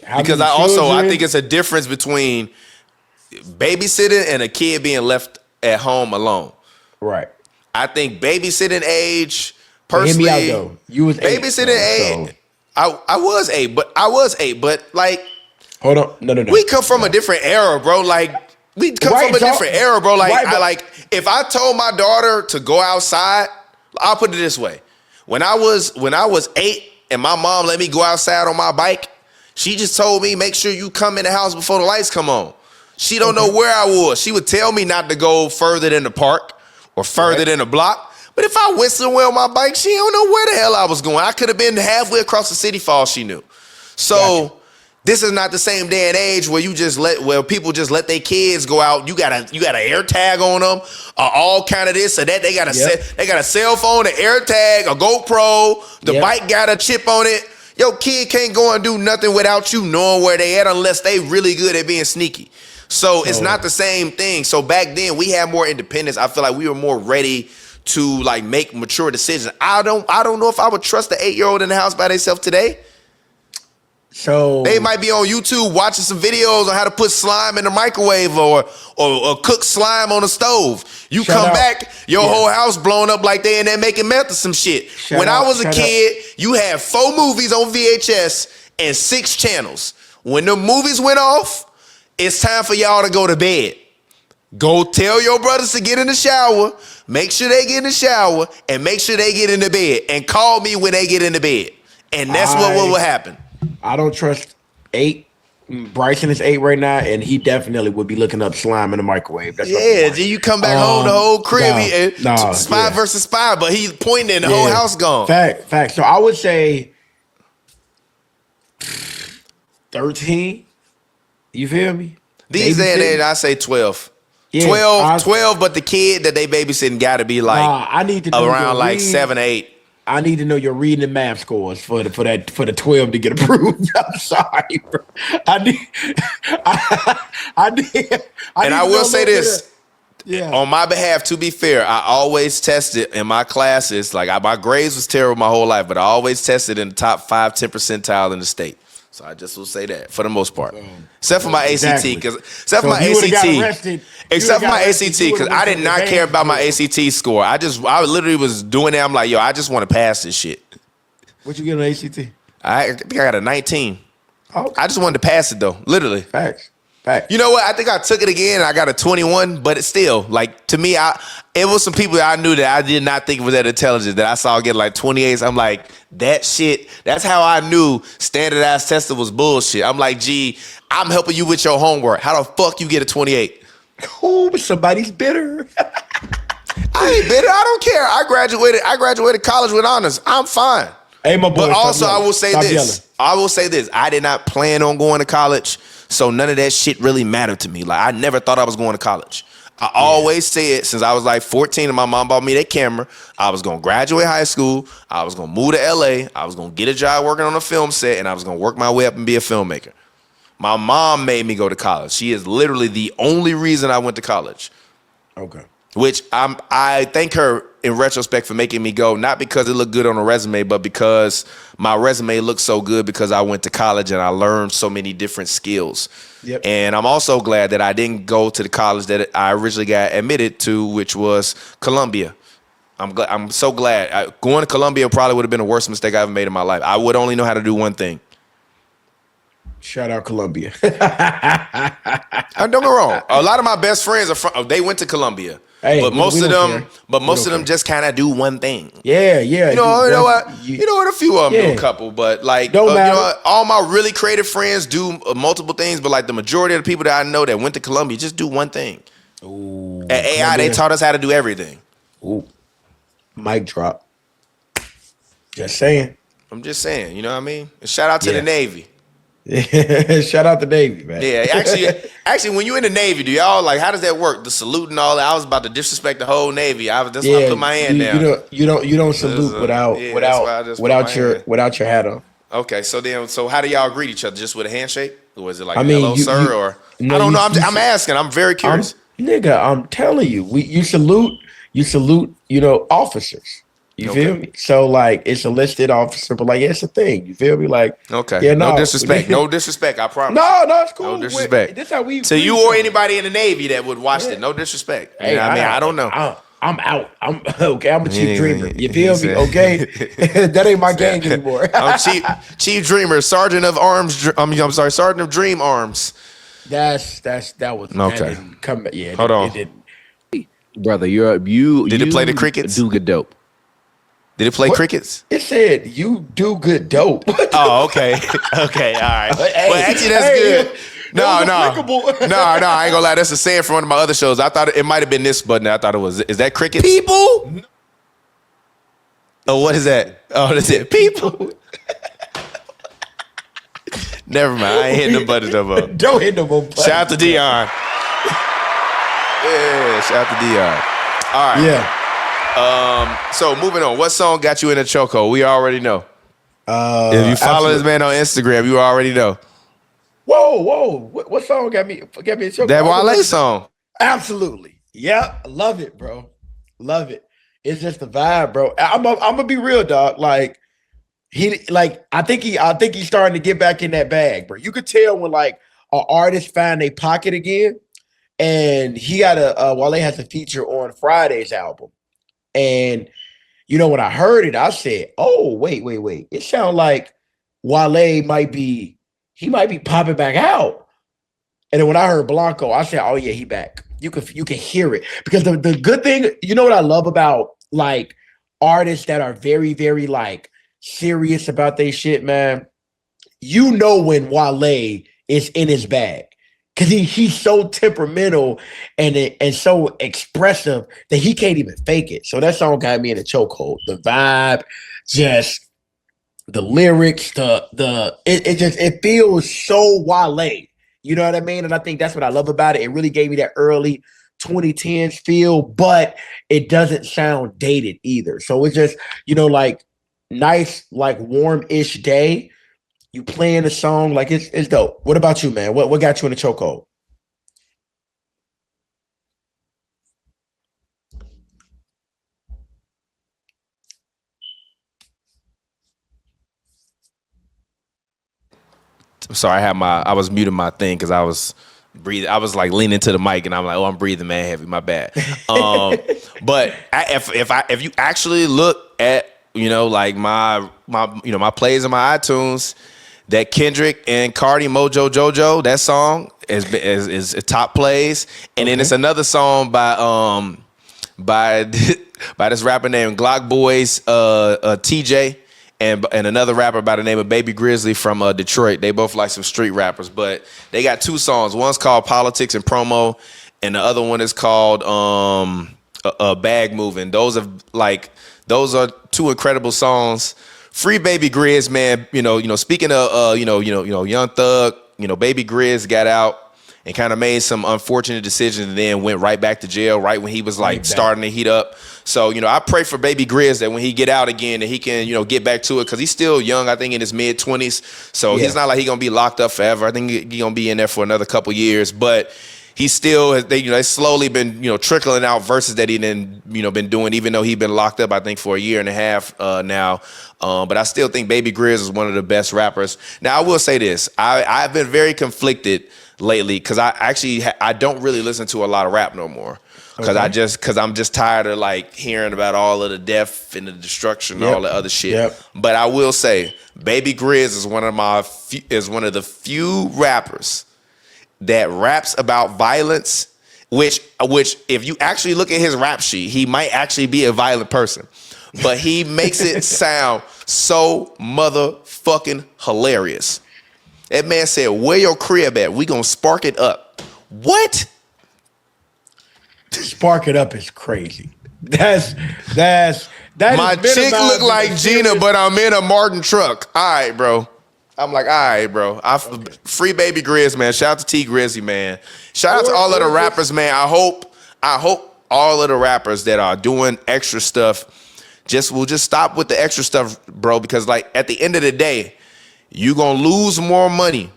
How Because many I children? think it's a difference between babysitting and a kid being left at home alone. Right. I think babysitting age, But hear me out personally, though. You was 8, babysitting though, age. so I was 8, but like hold on. No. we come from a different era, bro. Like we come Right, from a so- different era, bro. Like right, I but- like if I told my daughter to go outside, I'll put it this way: when I was 8 and my mom let me go outside on my bike, she just told me make sure you come in the house before the lights come on. She don't know where I was. She would tell me not to go further than the park or further Right. than the block. But if I went somewhere on my bike, she don't know where the hell I was going. I could have been halfway across the city for all she knew. So Gotcha. this is not the same day and age where people just let their kids go out. You got an air tag on them, all kind of this or that. They got a cell phone, an air tag, a GoPro. The Yep. bike got a chip on it. Your kid can't go and do nothing without you knowing where they at unless they really good at being sneaky. So it's not the same thing. So back then we had more independence. I feel like we were more ready to like make mature decisions. I don't know if I would trust the 8-year-old in the house by themselves today. So They might be on YouTube watching some videos on how to put slime in the microwave or cook slime on the stove. You Shout come out. back, your Yeah. whole house blown up like they in there making meth or some shit. Shout When I out, was a shout kid, you had 4 movies on VHS and 6 channels. When the movies went off, it's time for y'all to go to bed. Go tell your brothers to get in the shower. Make sure they get in the shower and make sure they get in the bed. And call me when they get in the bed. And that's what will happen. I don't trust 8. Bryson is 8 right now, and he definitely would be looking up slime in the microwave. That's number Yeah, one. G, you come back home, the whole crib, spy yeah. versus spy, but he's pointing and the whole house gone. Fact. So I would say 13. You feel me? These day and Babysitting? age, I say 12. Yeah, 12, but the kid that they babysitting got to be like I need to know your around like read. 7 or 8. I need to know your reading and math scores for the 12 to get approved. I'm sorry, bro. I need. And I will say this. Yeah. On my behalf, to be fair, I always tested in my classes. Like my grades was terrible my whole life, but I always tested in the top 5, 10 percentile in the state. So I just will say that for the most part, except for my Exactly. ACT, So if you would've got arrested- except for you my would've got arrested, ACT, you because would've I went did to not the care band about my school. ACT score. I literally was doing it. I'm like, yo, I just want to pass this shit. What you get on ACT? I think I got a 19. Okay. I just wanted to pass it though, literally. Facts. Facts. You know what? I think I took it again and I got a 21, but it's still like to me, it was some people that I knew that I did not think was that intelligent that I saw get like 28s. I'm like, that shit, that's how I knew standardized testing was bullshit. I'm like, gee, I'm helping you with your homework. How the fuck you get a 28? Oh, somebody's bitter. I ain't bitter. I don't care. I graduated college with honors. I'm fine. Hey, my boy. But also, I will say Stop this. yelling. I will say this. I did not plan on going to college, so none of that shit really mattered to me. Like, I never thought I was going to college. I always said since I was like 14 and my mom bought me that camera, I was going to graduate high school. I was going to move to LA. I was going to get a job working on a film set, and I was going to work my way up and be a filmmaker. My mom made me go to college. She is literally the only reason I went to college. Okay. Which I thank her in retrospect for making me go, not because it looked good on a resume, but because my resume looked so good because I went to college and I learned so many different skills. Yep. And I'm also glad that I didn't go to the college that I originally got admitted to, which was Columbia. I'm so glad. Going to Columbia probably would have been the worst mistake I ever made in my life. I would only know how to do one thing. Shout out Columbia. Don't get me wrong. A lot of my best friends they went to Columbia. Hey, but most we of don't them, care. most of them just kind of do one thing. Yeah. You know what? A few of them do a couple, but like, Don't matter. you know what? All my really creative friends do multiple things, but like the majority of the people that I know that went to Columbia just do one thing. Ooh, At AI, they taught us how to do everything. Ooh, mic drop. Just saying. I'm just saying, you know what I mean? And shout out to the Navy. Shout out the Navy, man. Yeah, actually, when you're in the Navy, do y'all like how does that work? The salute and all that. I was about to disrespect the whole Navy. That's why I put my hand down. You don't salute without your hat on. Okay, so how do y'all greet each other? Just with a handshake, or was it like hello, sir, or no, I don't know. I'm asking. I'm very curious. I'm telling you, you salute, officers. You feel me? So like it's a listed officer, but like it's a thing. You feel me? Like okay, no disrespect, no disrespect. I promise. No, it's cool. No disrespect. This how we to you or anybody in the Navy that would watch it. No disrespect. Hey, I don't know. I'm out. I'm okay. I'm a chief dreamer. You feel me? Okay, that ain't my gang anymore. I'm chief dreamer, sergeant of arms. I'm sorry, sergeant of dream arms. That was okay. That come, yeah, hold on, brother. You did it play the crickets? Do good dope. Did it play crickets? It said you do good dope. Oh, okay. Okay, all right. Well, actually, that's good. No, I ain't gonna lie. That's a saying from one of my other shows. I thought it might have been this button. I thought it was. Is that crickets? People? Oh, what is that? Oh, that's it. People. Never mind. I ain't hitting the buttons no more. Don't hit no more buttons. Shout out to Dion. Yeah, shout out to Dion. All right. Yeah. So moving on. What song got you in a chokehold? We already know. If you follow this man on Instagram, you already know. Whoa! What song got me in chokehold? That Wale song. Absolutely. Yeah, love it, bro. Love it. It's just the vibe, bro. I'm gonna be real, dog. Like I think he's starting to get back in that bag, bro. You could tell when like an artist find a pocket again, and he got Wale has a feature on Friday's album. And when I heard it, I said, "Oh, wait! It sounds like Wale might be popping back out." And then when I heard Blanco, I said, "Oh yeah, he back." You can hear it because the good thing, what I love about like artists that are very very like serious about their shit, man. When Wale is in his bag. Because he's so temperamental and so expressive that he can't even fake it. So that song got me in a chokehold. The vibe, just the lyrics, it feels so Wale. You know what I mean? And I think that's what I love about it. It really gave me that early 2010s feel, but it doesn't sound dated either. So it's just, like nice, like warm-ish day. You playing the song, like it's dope. What about you, man? What got you in the chokehold? I'm sorry, I was muting my thing because I was breathing. I was like leaning to the mic and I'm like, oh, I'm breathing, man, heavy. My bad. But if you actually look at like my plays on my iTunes, that Kendrick and Cardi Mojo Jojo, that song is top plays. And then it's another song by by this rapper named Glock Boys TJ and another rapper by the name of Baby Grizzly from Detroit. They both like some street rappers, but they got two songs. One's called Politics and Promo, and the other one is called Bag Moving. Those are two incredible songs. Free Baby Grizz, man. Speaking of Young Thug, Baby Grizz got out and kind of made some unfortunate decisions and then went right back to jail right when he was like starting to heat up. So, I pray for Baby Grizz that when he get out again that he can, get back to it, because he's still young, I think in his mid-20s. So he's not like he's going to be locked up forever. I think he's going to be in there for another couple years. But he's still, they slowly been, trickling out verses that he been doing, even though he's been locked up, I think, for a year and a half now. But I still think Baby Grizz is one of the best rappers. Now, I will say this. I've been very conflicted lately because I don't really listen to a lot of rap no more. Because I'm just tired of like hearing about all of the death and the destruction and all the other shit. Yep. But I will say, Baby Grizz is one of the few rappers that raps about violence, which if you actually look at his rap sheet, he might actually be a violent person. But he makes it sound so motherfucking hilarious. That man said, "Where your crib at? We gonna spark it up." What? Spark it up is crazy. That my chick look like Gina, but I'm in a Martin truck. All right, bro. I'm like, all right, bro. Free Baby Grizz, man. Shout out to T Grizzy, man. Shout out to all of the rappers, man. I hope all of the rappers that are doing extra stuff will just stop with the extra stuff, bro. Because like at the end of the day, you gonna lose more money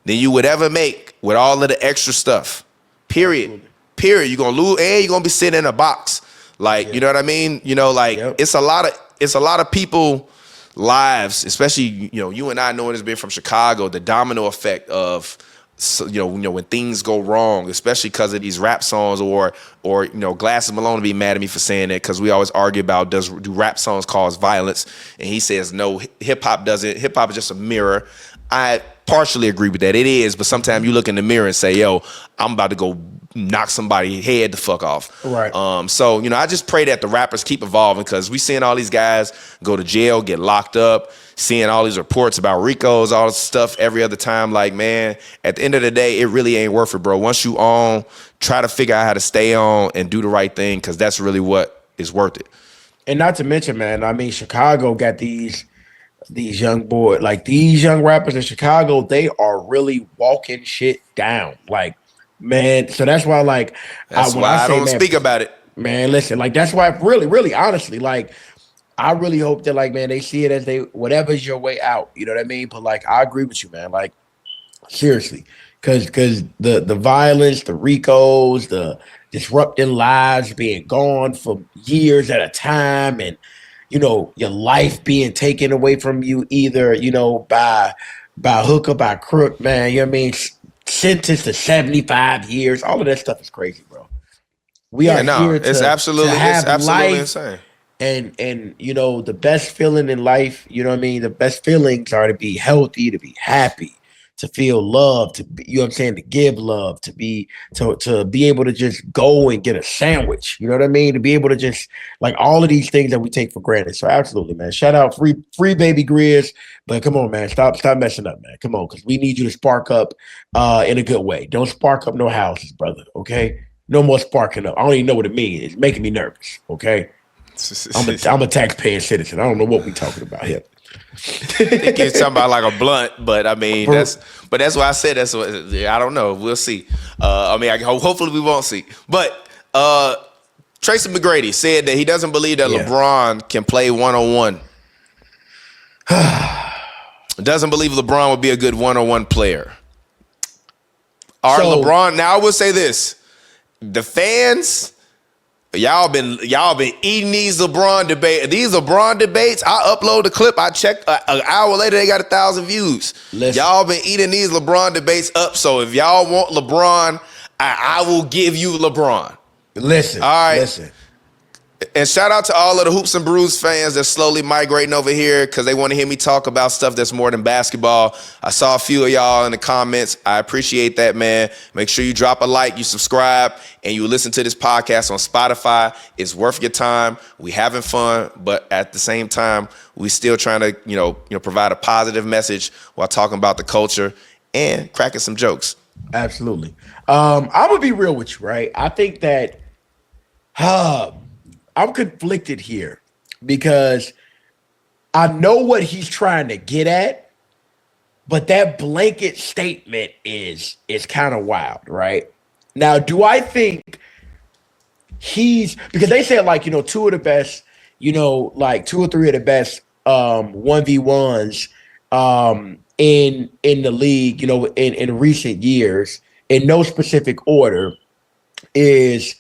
than you would ever make with all of the extra stuff. Period. You're gonna lose, and you're gonna be sitting in a box. Like, you know what I mean? It's a lot of people lives, especially, you and I knowing it's been from Chicago, the domino effect of, when things go wrong, especially because of these rap songs or Glasses Malone will be mad at me for saying that, because we always argue about do rap songs cause violence, and he says no, hip hop doesn't. Hip hop is just a mirror. I partially agree with that. It is, but sometimes you look in the mirror and say, yo, I'm about to go knock somebody's head the fuck off. Right. So, I just pray that the rappers keep evolving, because we seeing all these guys go to jail, get locked up, seeing all these reports about Ricos, all this stuff every other time. Like, man, at the end of the day, it really ain't worth it, bro. Once you on, try to figure out how to stay on and do the right thing, because that's really what is worth it. And not to mention, man, I mean, Chicago got these young boys, like these young rappers in Chicago, they are really walking shit down. Like, man, so that's why, like, that's why I don't speak about it. Man, listen, like, that's why, really, honestly, like, I really hope that, like, man, they see it as whatever's your way out. You know what I mean? But, like, I agree with you, man. Like, seriously, because the violence, the Ricos, the disrupting lives, being gone for years at a time, and your life being taken away from you either, by hook or by crook, man. You know what I mean? Sentenced to 75 years. All of that stuff is crazy, bro. It's absolutely insane. And the best feeling in life, you know what I mean? The best feelings are to be healthy, to be happy, to feel love, to be, you know what I'm saying, to give love, to be able to just go and get a sandwich. You know what I mean? To be able to just, like, all of these things that we take for granted. So absolutely, man. Shout out free Baby Grizz. But come on, man. Stop messing up, man. Come on, because we need you to spark up in a good way. Don't spark up no houses, brother. Okay? No more sparking up. I don't even know what it means. It's making me nervous. Okay? I'm a taxpaying citizen. I don't know what we're talking about here. I think you're talking about like a blunt, but I mean that's why I said that's what I don't know. We'll see. Hopefully we won't see. But Tracy McGrady said that he doesn't believe that LeBron can play 1-on-1. Doesn't believe LeBron would be a good 1-on-1 player. LeBron. Now I will say this: the fans. Y'all been eating these LeBron debates. These LeBron debates, I upload the clip. I checked an hour later, they got 1,000 views. Listen. Y'all been eating these LeBron debates up. So if y'all want LeBron, I will give you LeBron. Listen, all right. Listen. And shout out to all of the Hoops and Brews fans that's slowly migrating over here because they want to hear me talk about stuff that's more than basketball. I saw a few of y'all in the comments. I appreciate that, man. Make sure you drop a like, you subscribe, and you listen to this podcast on Spotify. It's worth your time. We having fun, but at the same time, we still trying to, provide a positive message while talking about the culture and cracking some jokes. Absolutely. I'm gonna be real with you, right? I think that I'm conflicted here because I know what he's trying to get at, but that blanket statement is kind of wild, right? Now, do I think because they said like, two of the best, like two or three of the best 1v1s in the league, in recent years, in no specific order, is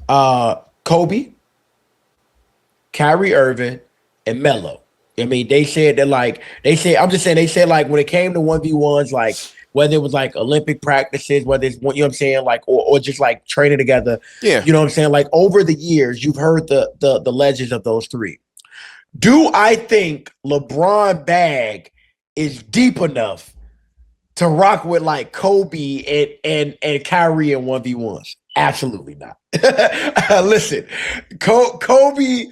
Kobe, Kyrie Irving, and Melo. I mean, they said that I'm just saying, they said like when it came to 1v1s, like whether it was like Olympic practices, whether it's, what I'm saying, like, or just like training together. Yeah. You know what I'm saying? Like over the years, you've heard the legends of those three. Do I think LeBron bag is deep enough to rock with like Kobe and Kyrie in 1v1s? Absolutely not. Listen, Kobe,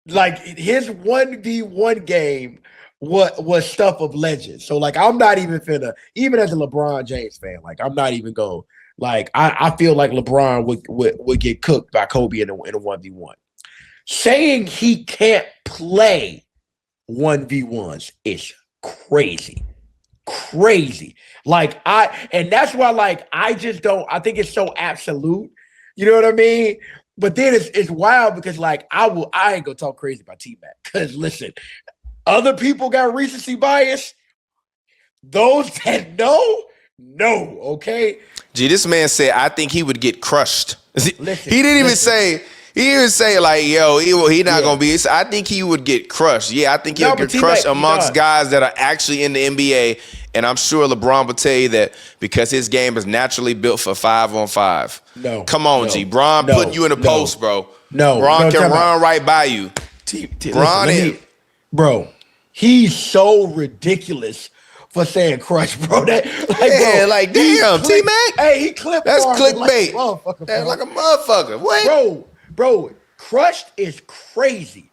like his 1v1 game was stuff of legend. So like I'm not even even as a LeBron James fan, like I'm not even going, like I feel like LeBron would get cooked by Kobe in a 1v1. Saying he can't play 1v1s is crazy. Like and that's why like I just don't, I think it's so absolute. You know what I mean? But then it's wild because like I ain't gonna talk crazy about T-Mac. Because listen, other people got recency bias. Those that know, okay? Gee, this man said, I think he would get crushed. Listen, he didn't even say like, yo, he not gonna be. I think he would get crushed. Yeah, I think he'll get crushed amongst guys that are actually in the NBA. And I'm sure LeBron will tell you that because his game is naturally built for 5-on-5. No. Come on, G. Bron putting you in the post, bro. No. Bron can run right by you. Bro, he's so ridiculous for saying crush, bro. That like, damn, T-Mac. Hey, he clipped. That's clickbait. Like a motherfucker. What? Bro, crushed is crazy.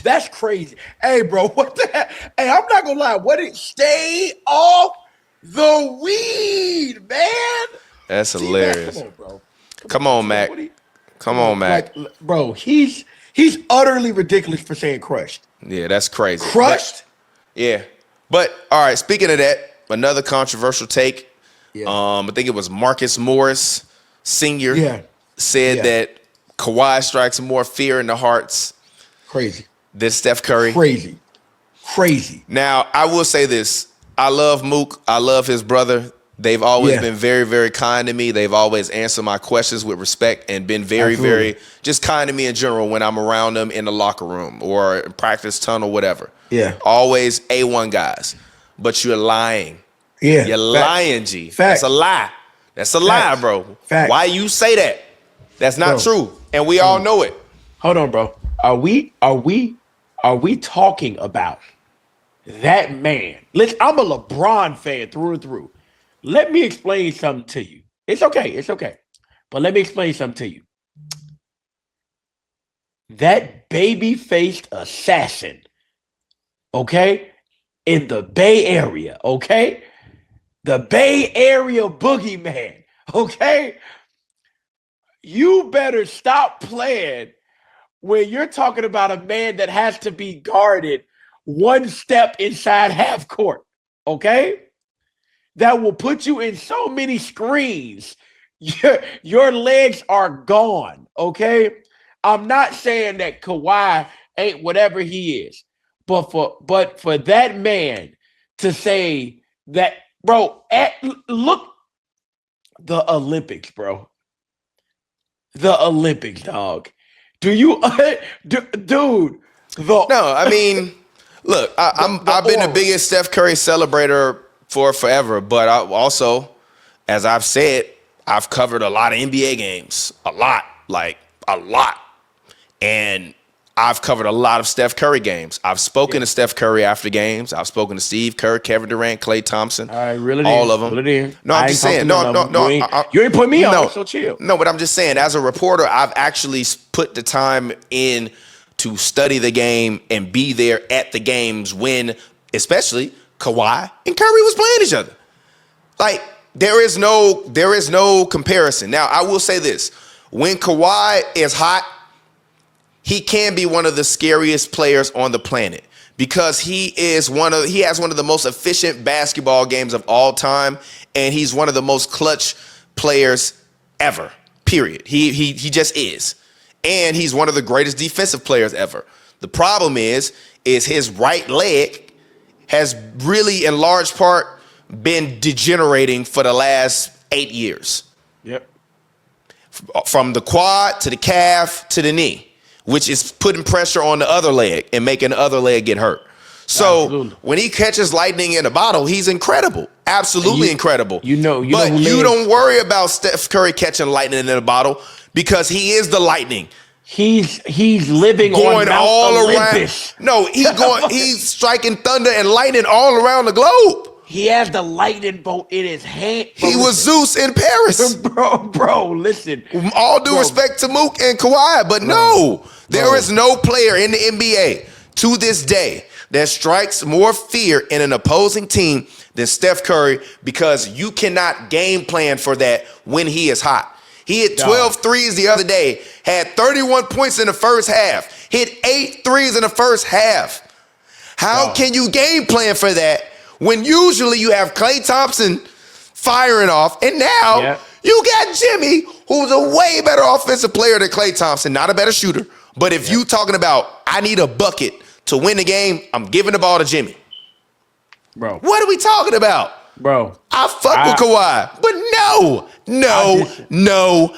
That's crazy. Hey, bro, what the heck? Hey, I'm not gonna lie. Stay off the weed, man. That's hilarious. Come on, bro. Come on, Mac. Come on, Mac. Like, bro, he's utterly ridiculous for saying crushed. Yeah, that's crazy. Crushed? Yeah. But all right, speaking of that, another controversial take. Yeah. I think it was Marcus Morris Sr. said that Kawhi strikes more fear in the hearts. Crazy. Than Steph Curry. Crazy. Now, I will say this. I love Mook. I love his brother. They've always been very, very kind to me. They've always answered my questions with respect and been very, very just kind to me in general when I'm around them in the locker room or practice tunnel, whatever. Yeah. Always A1 guys. But you're lying. Yeah. You're lying, G. Facts. That's a lie. That's a lie, bro. Facts. Why you say that? That's not true. And we all know it. Hold on, bro. Are we talking about that man? I'm a LeBron fan through and through. Let me explain something to you. It's okay. But let me explain something to you. That baby-faced assassin, okay, in the Bay Area, okay? The Bay Area boogeyman, okay? You better stop playing when you're talking about a man that has to be guarded one step inside half court, okay? That will put you in so many screens. Your legs are gone, okay? I'm not saying that Kawhi ain't whatever he is, but for that man to say that, bro, look, the Olympics, bro. The Olympics, dog. Do you, dude? No, I mean, look, I've been the biggest Steph Curry celebrator for forever, but I also, as I've said, I've covered a lot of NBA games, a lot. And I've covered a lot of Steph Curry games. I've spoken to Steph Curry after games. I've spoken to Steve Kerr, Kevin Durant, Klay Thompson, All right, reel it all in. of them. Reel it in. No, I'm I ain't just talking saying. none of them. You ain't put me on, so chill. No, but I'm just saying, as a reporter, I've actually put the time in to study the game and be there at the games when, especially, Kawhi and Curry was playing each other. Like, there is no comparison. Now, I will say this. When Kawhi is hot, he can be one of the scariest players on the planet because he has one of the most efficient basketball games of all time, and he's one of the most clutch players ever. Period. He just is. And he's one of the greatest defensive players ever. The problem is his right leg has really, in large part, been degenerating for the last 8 years. Yep. From the quad to the calf to the knee, which is putting pressure on the other leg and making the other leg get hurt. So Absolutely. when he catches lightning in a bottle, he's incredible. Absolutely incredible. But you don't worry about Steph Curry catching lightning in a bottle because he is the lightning. He's living Going on Mount all Olympus. around. No, he's striking thunder and lightning all around the globe. He has the lightning bolt in his hand. He was Zeus in Paris. Bro, listen. All due respect to Mook and Kawhi, but there is no player in the NBA to this day that strikes more fear in an opposing team than Steph Curry because you cannot game plan for that when he is hot. He hit 12 threes the other day, had 31 points in the first half, hit 8 threes in the first half. How can you game plan for that when usually you have Klay Thompson firing off, and now you got Jimmy, who's a way better offensive player than Klay Thompson, not a better shooter. But if you talking about, I need a bucket to win the game, I'm giving the ball to Jimmy. Bro. What are we talking about? Bro. I fuck with Kawhi, but no.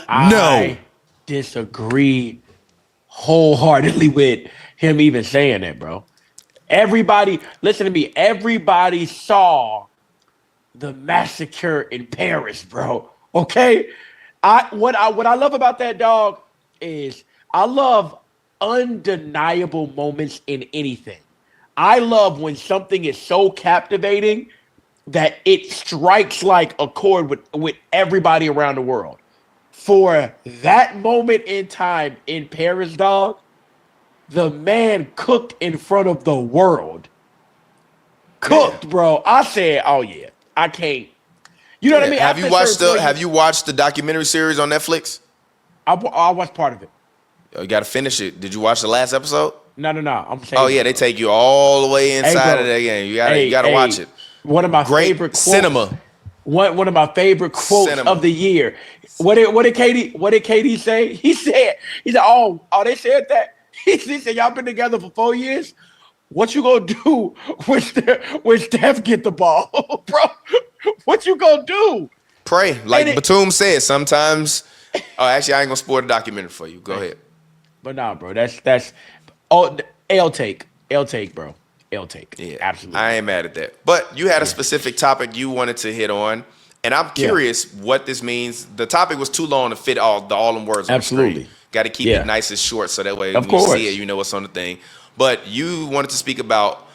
I disagree wholeheartedly with him even saying that, bro. Everybody, listen to me. Everybody saw the massacre in Paris, bro. Okay? What I love about that dog is I love undeniable moments in anything. I love when something is so captivating that it strikes like a chord with everybody around the world. For that moment in time in Paris, dog, the man cooked in front of the world. Cooked, bro. I said, oh yeah, I can't. You know what I mean? Have you watched the documentary series on Netflix? I watched part of it. You got to finish it. Did you watch the last episode? No. I'm saying. Oh yeah, they take you all the way inside of that game. You gotta watch it. One of my favorite quotes. Cinema. One of my favorite quotes of the year. What did Katie say? He said, oh, they said that. He said, y'all been together for 4 years. What you gonna do when Steph get the ball, bro? What you gonna do? Pray, like Batum said. Sometimes. Oh, actually, I ain't gonna spoil the documentary for you. Go ahead. But nah, bro. That's L take, bro. L take. Yeah, absolutely. I ain't mad at that. But you had a specific topic you wanted to hit on, and I'm curious what this means. The topic was too long to fit all them words. Absolutely. Got to keep it nice and short so that way when you see it, you know what's on the thing. But you wanted to speak about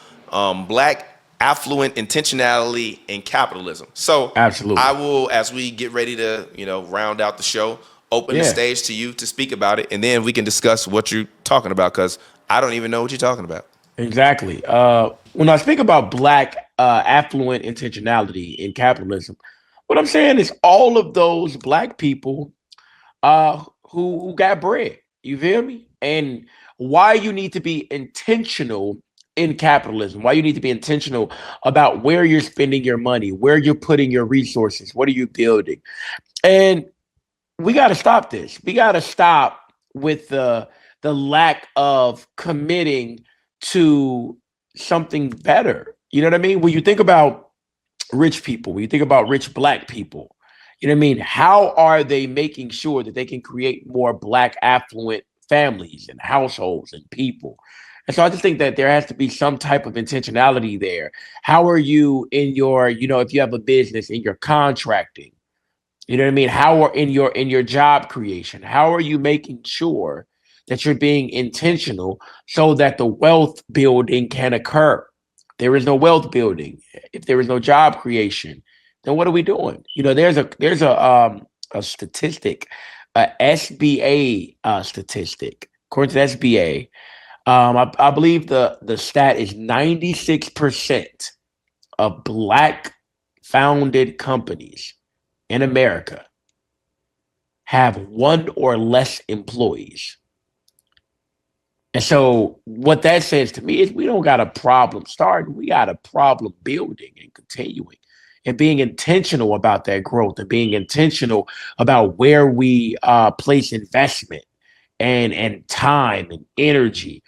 black affluent intentionality and capitalism. So absolutely, I will, as we get ready to round out the show, open the stage to you to speak about it, and then we can discuss what you're talking about because I don't even know what you're talking about. Exactly. When I speak about black affluent intentionality in capitalism, what I'm saying is all of those black people who got bread. You feel me? And why you need to be intentional in capitalism, why you need to be intentional about where you're spending your money, where you're putting your resources, what are you building? And we got to stop this. We got to stop with the lack of committing to something better. You know what I mean? When you think about rich people, when you think about rich black people, you know what I mean? How are they making sure that they can create more black affluent families and households and people? And so I just think that there has to be some type of intentionality there. How are you in your, if you have a business, in your contracting, you know what I mean? How are in your job creation? How are you making sure that you're being intentional so that the wealth building can occur. There is no wealth building. If there is no job creation, then what are we doing? There's a statistic, a SBA statistic. According to the SBA, I believe the stat is 96% of black founded companies in America have one or less employees. And so what that says to me is we don't got a problem starting, we got a problem building and continuing and being intentional about that growth and being intentional about where we place investment and time and energy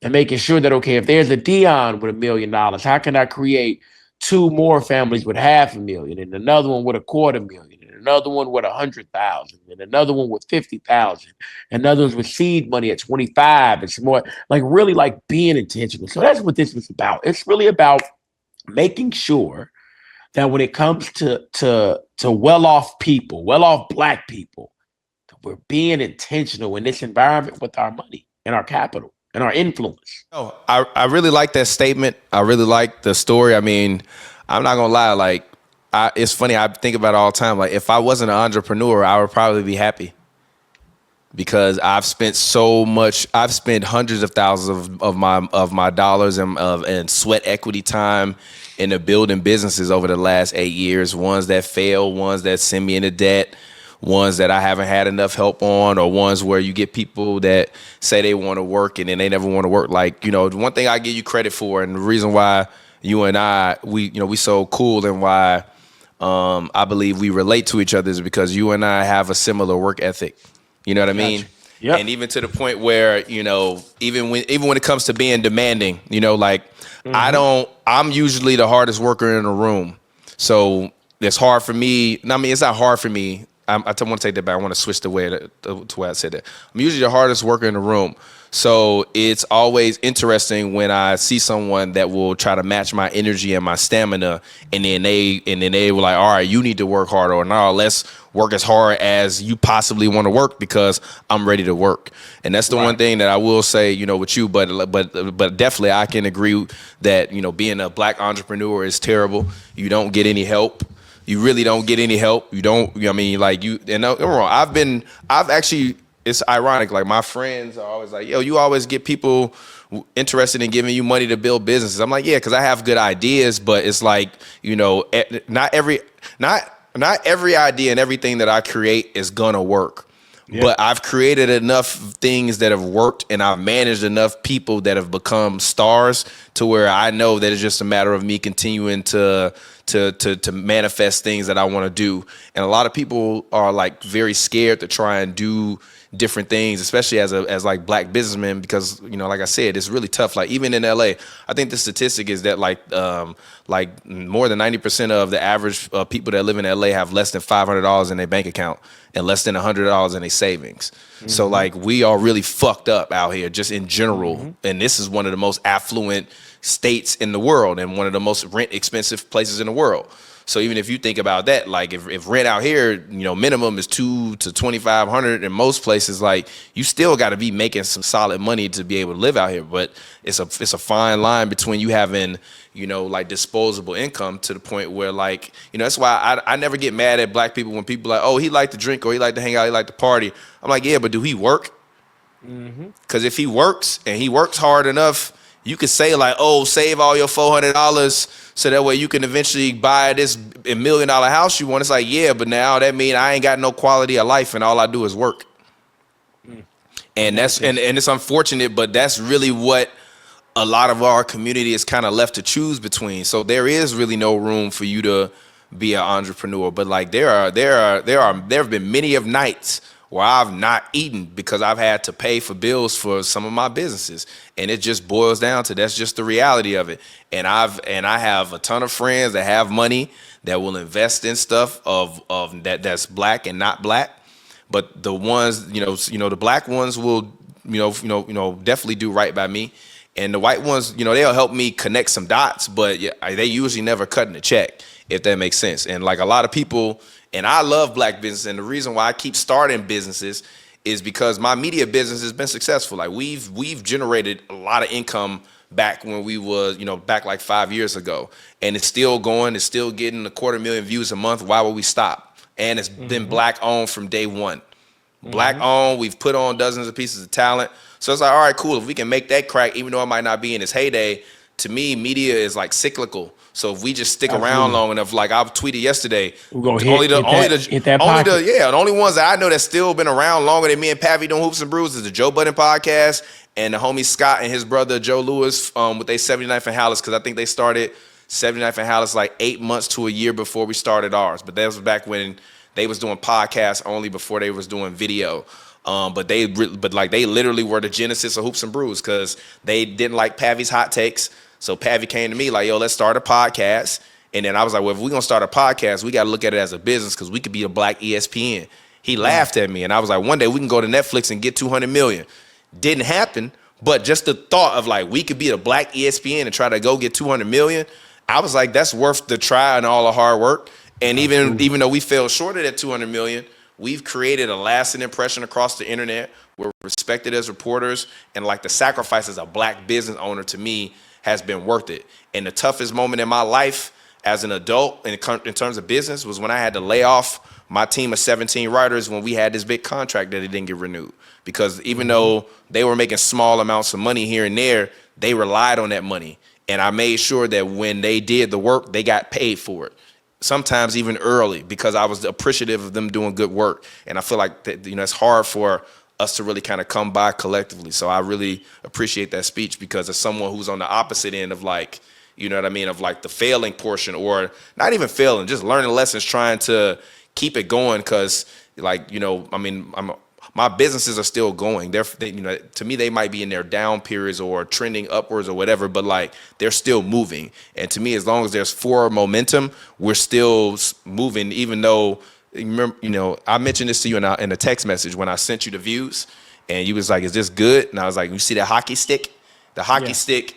and making sure that, okay, if there's a Dion with $1 million, how can I create two more families with 500,000 and another one with 250,000 and another one with 100,000 and another one with 50,000, another one's with seed money at 25. It's more like really like being intentional. So that's what this was about. It's really about making sure that when it comes to well-off people, well-off black people, we're being intentional in this environment with our money and our capital and our influence. Oh, I really like that statement. I really like the story. I mean, I'm not gonna lie. Like, it's funny. I think about it all the time. Like, if I wasn't an entrepreneur, I would probably be happy because I've spent so much. I've spent hundreds of thousands of my dollars and sweat equity time into building businesses over the last 8 years. Ones that fail, ones that send me into debt, ones that I haven't had enough help on, or ones where you get people that say they want to work and then they never want to work. Like, the one thing I give you credit for, and the reason why you and I, we so cool, and why I believe we relate to each other, is because you and I have a similar work ethic. You know what I mean? Gotcha. Yep. And even to the point where, even when it comes to being demanding, like, I'm usually the hardest worker in the room. So it's hard for me. I mean, it's not hard for me. I want to take that back. I want to switch the way to where I said that. I'm usually the hardest worker in the room. So it's always interesting when I see someone that will try to match my energy and my stamina, and then they were like, all right, you need to work harder, or no, let's work as hard as you possibly want to work because I'm ready to work. And that's the one thing that I will say, with you, but definitely I can agree that, being a black entrepreneur is terrible. You don't get any help. You really don't get any help. You don't, and I'm wrong. I've actually, it's ironic. Like, my friends are always like, yo, you always get people interested in giving you money to build businesses. I'm like, yeah, because I have good ideas, but it's like, not every idea and everything that I create is gonna work. Yep. But I've created enough things that have worked, and I've managed enough people that have become stars to where I know that it's just a matter of me continuing to manifest things that I want to do. And a lot of people are like very scared to try and do different things, especially as like black businessmen, because like I said, it's really tough. Like, even in LA, I think the statistic is that like more than 90% of the average people that live in LA have less than $500 in their bank account and less than $100 in their savings. Mm-hmm. So like, we are really fucked up out here just in general. Mm-hmm. And this is one of the most affluent states in the world and one of the most rent expensive places in the world. So even if you think about that, like, if rent out here, minimum is $200 to $2,500 in most places, like, you still got to be making some solid money to be able to live out here. But it's a fine line between you having, like, disposable income to the point where, like, that's why I never get mad at black people when people are like, oh, he like to drink, or he like to hang out, he like to party. I'm like, yeah, but do he work? Because if he works and he works hard enough, you could say like, oh, save all your $400 so that way you can eventually buy this $1 million house you want. It's like, yeah, but now that means I ain't got no quality of life and all I do is work. And that's and it's unfortunate, but that's really what a lot of our community is kind of left to choose between. So there is really no room for you to be an entrepreneur. But like, there have been many of nights where I've not eaten because I've had to pay for bills for some of my businesses. And it just boils down to, that's just the reality of it. And I have a ton of friends that have money that will invest in stuff of that's black and not black. But the ones, the black ones will, definitely do right by me. And the white ones, they'll help me connect some dots, but they usually never cutting a check, if that makes sense. And like, a lot of people, and I love black business, and the reason why I keep starting businesses is because my media business has been successful. Like we've generated a lot of income back when we was, back like 5 years ago. And it's still going, it's still getting 250,000 views a month. Why would we stop? And it's been black owned from day one. Black owned, we've put on dozens of pieces of talent. So it's like, all right, cool. If we can make that crack, even though it might not be in its heyday, to me, media is like cyclical. So if we just stick around long enough, like I tweeted yesterday, We're gonna hit that pocket. the only ones that I know that's still been around longer than me and Pappy doing Hoops and Brews is the Joe Budden podcast and the homie Scott and his brother Joe Lewis with their 79th and Hallis, because I think they started 79th and Hallis like 8 months to a year before we started ours. But that was back when they was doing podcasts only before they was doing video. But they literally were the genesis of Hoops and Brews because they didn't like Pavy's hot takes. So Pavy came to me like, yo, let's start a podcast. And then I was like, well, if we're going to start a podcast, we got to look at it as a business because we could be a black ESPN. He laughed at me. And I was like, one day we can go to Netflix and get 200 million. Didn't happen. But just the thought of like, we could be a black ESPN and try to go get 200 million. I was like, that's worth the try and all the hard work. And even though we fell short of that 200 million, we've created a lasting impression across the internet. We're respected as reporters. And like the sacrifice as a black business owner to me has been worth it. And the toughest moment in my life as an adult in terms of business was when I had to lay off my team of 17 writers when we had this big contract that it didn't get renewed. Because even though they were making small amounts of money here and there, they relied on that money. And I made sure that when they did the work, they got paid for it. Sometimes even early, because I was appreciative of them doing good work. And I feel like that, it's hard for us to really kind of come by collectively. So I really appreciate that speech because as someone who's on the opposite end of like, you know what I mean, of like the failing portion or not even failing, just learning lessons, trying to keep it going. Cause like, my businesses are still going. To me, they might be in their down periods or trending upwards or whatever, but like they're still moving. And to me, as long as there's forward momentum, we're still moving, even though, I mentioned this to you in a text message when I sent you the views, and you was like, "Is this good?" And I was like, "You see that hockey stick? The hockey stick,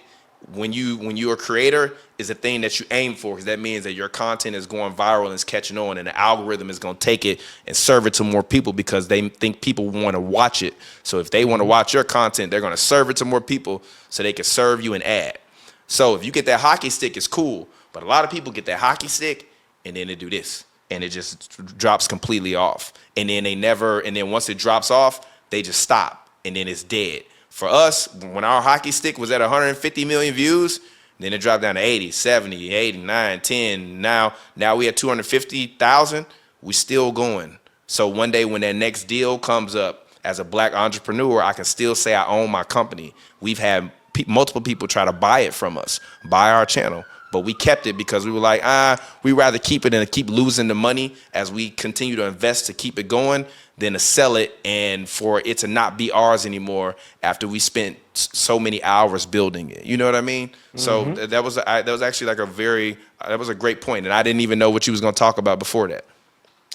when you're a creator, is a thing that you aim for, because that means that your content is going viral and it's catching on, and the algorithm is going to take it and serve it to more people because they think people want to watch it. So if they want to watch your content, they're going to serve it to more people so they can serve you an ad. So if you get that hockey stick, it's cool, but a lot of people get that hockey stick and then they do this." And it just drops completely off. And then once it drops off, they just stop. And then it's dead. For us, when our hockey stick was at 150 million views, then it dropped down to 80, 70, 89, 10. Now we at 250,000. We still going. So one day when that next deal comes up, as a black entrepreneur, I can still say I own my company. We've had multiple people try to buy it from us, buy our channel. But we kept it because we were like, we'd rather keep it and keep losing the money as we continue to invest to keep it going than to sell it and for it to not be ours anymore after we spent so many hours building it. You know what I mean? So that was actually like that was a great point. And I didn't even know what you was going to talk about before that.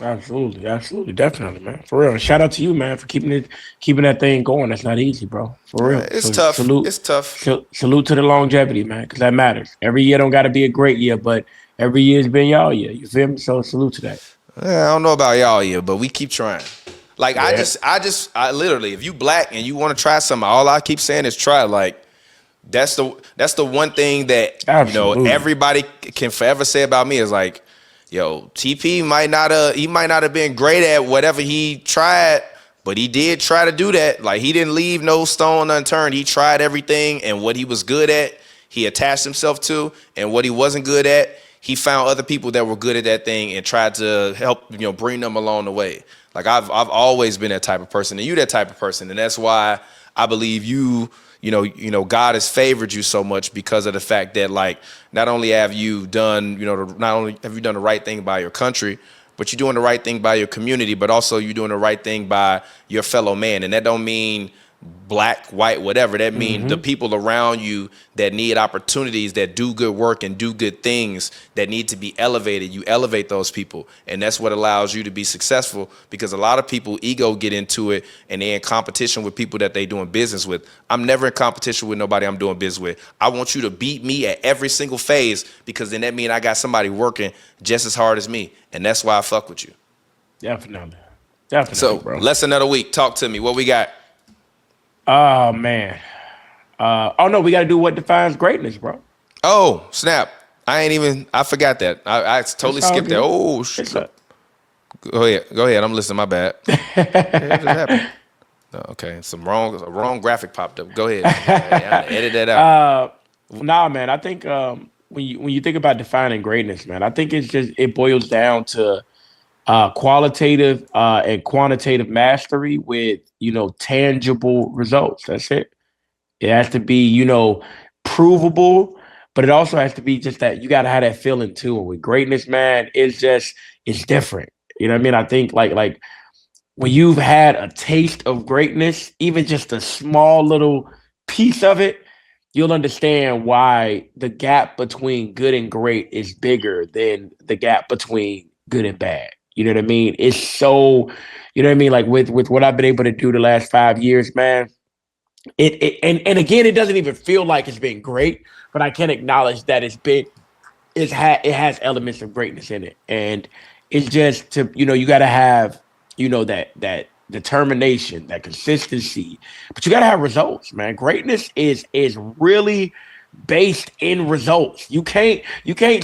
Absolutely, definitely, man. For real. Shout out to you, man, for keeping that thing going. That's not easy, bro. For real. It's tough. It's tough. Salute to the longevity, man, because that matters. Every year don't got to be a great year, but every year's been y'all year. You feel me? So salute to that. I don't know about y'all year, but we keep trying. Like I literally, if you black and you want to try something, all I keep saying is try. Like that's the one thing that everybody can forever say about me is like, yo, TP might not have been great at whatever he tried, but he did try to do that. Like he didn't leave no stone unturned. He tried everything, and what he was good at, he attached himself to, and what he wasn't good at, he found other people that were good at that thing and tried to help, bring them along the way. Like I've always been that type of person, and you that type of person, and that's why I believe God has favored you so much because of the fact that like not only have you done the right thing by your country, but you're doing the right thing by your community, but also you're doing the right thing by your fellow man. And that don't mean black, white, whatever. That means the people around you that need opportunities, that do good work and do good things, that need to be elevated. You elevate those people. And that's what allows you to be successful, because a lot of people ego get into it and they're in competition with people that they doing business with. I'm never in competition with nobody I'm doing business with. I want you to beat me at every single phase, because then that means I got somebody working just as hard as me. And that's why I fuck with you. Definitely. Definitely, So, bro. lesson of the week. Talk to me. What we got? Oh man. Oh no, we gotta do what defines greatness, bro. Oh, snap. I forgot that. I totally It's all skipped that. good. Oh, It's a go ahead. Go ahead. I'm listening. My bad. What the hell just happened? Oh, okay. A wrong graphic popped up. Go ahead. Edit that out. nah, man. I think when you think about defining greatness, man, I think it boils down to qualitative and quantitative mastery with tangible results. That's it. It has to be provable, but it also has to be just that you got to have that feeling too. And with greatness, man, it's different. You know what I mean? I think like when you've had a taste of greatness, even just a small little piece of it, you'll understand why the gap between good and great is bigger than the gap between good and bad. You know what I mean? It's so, you know what I mean? Like with what I've been able to do the last 5 years, man. And again, it doesn't even feel like it's been great, but I can acknowledge that it has elements of greatness in it, and it's just you got to have that determination, that consistency, but you got to have results, man. Greatness is really based in results. You can't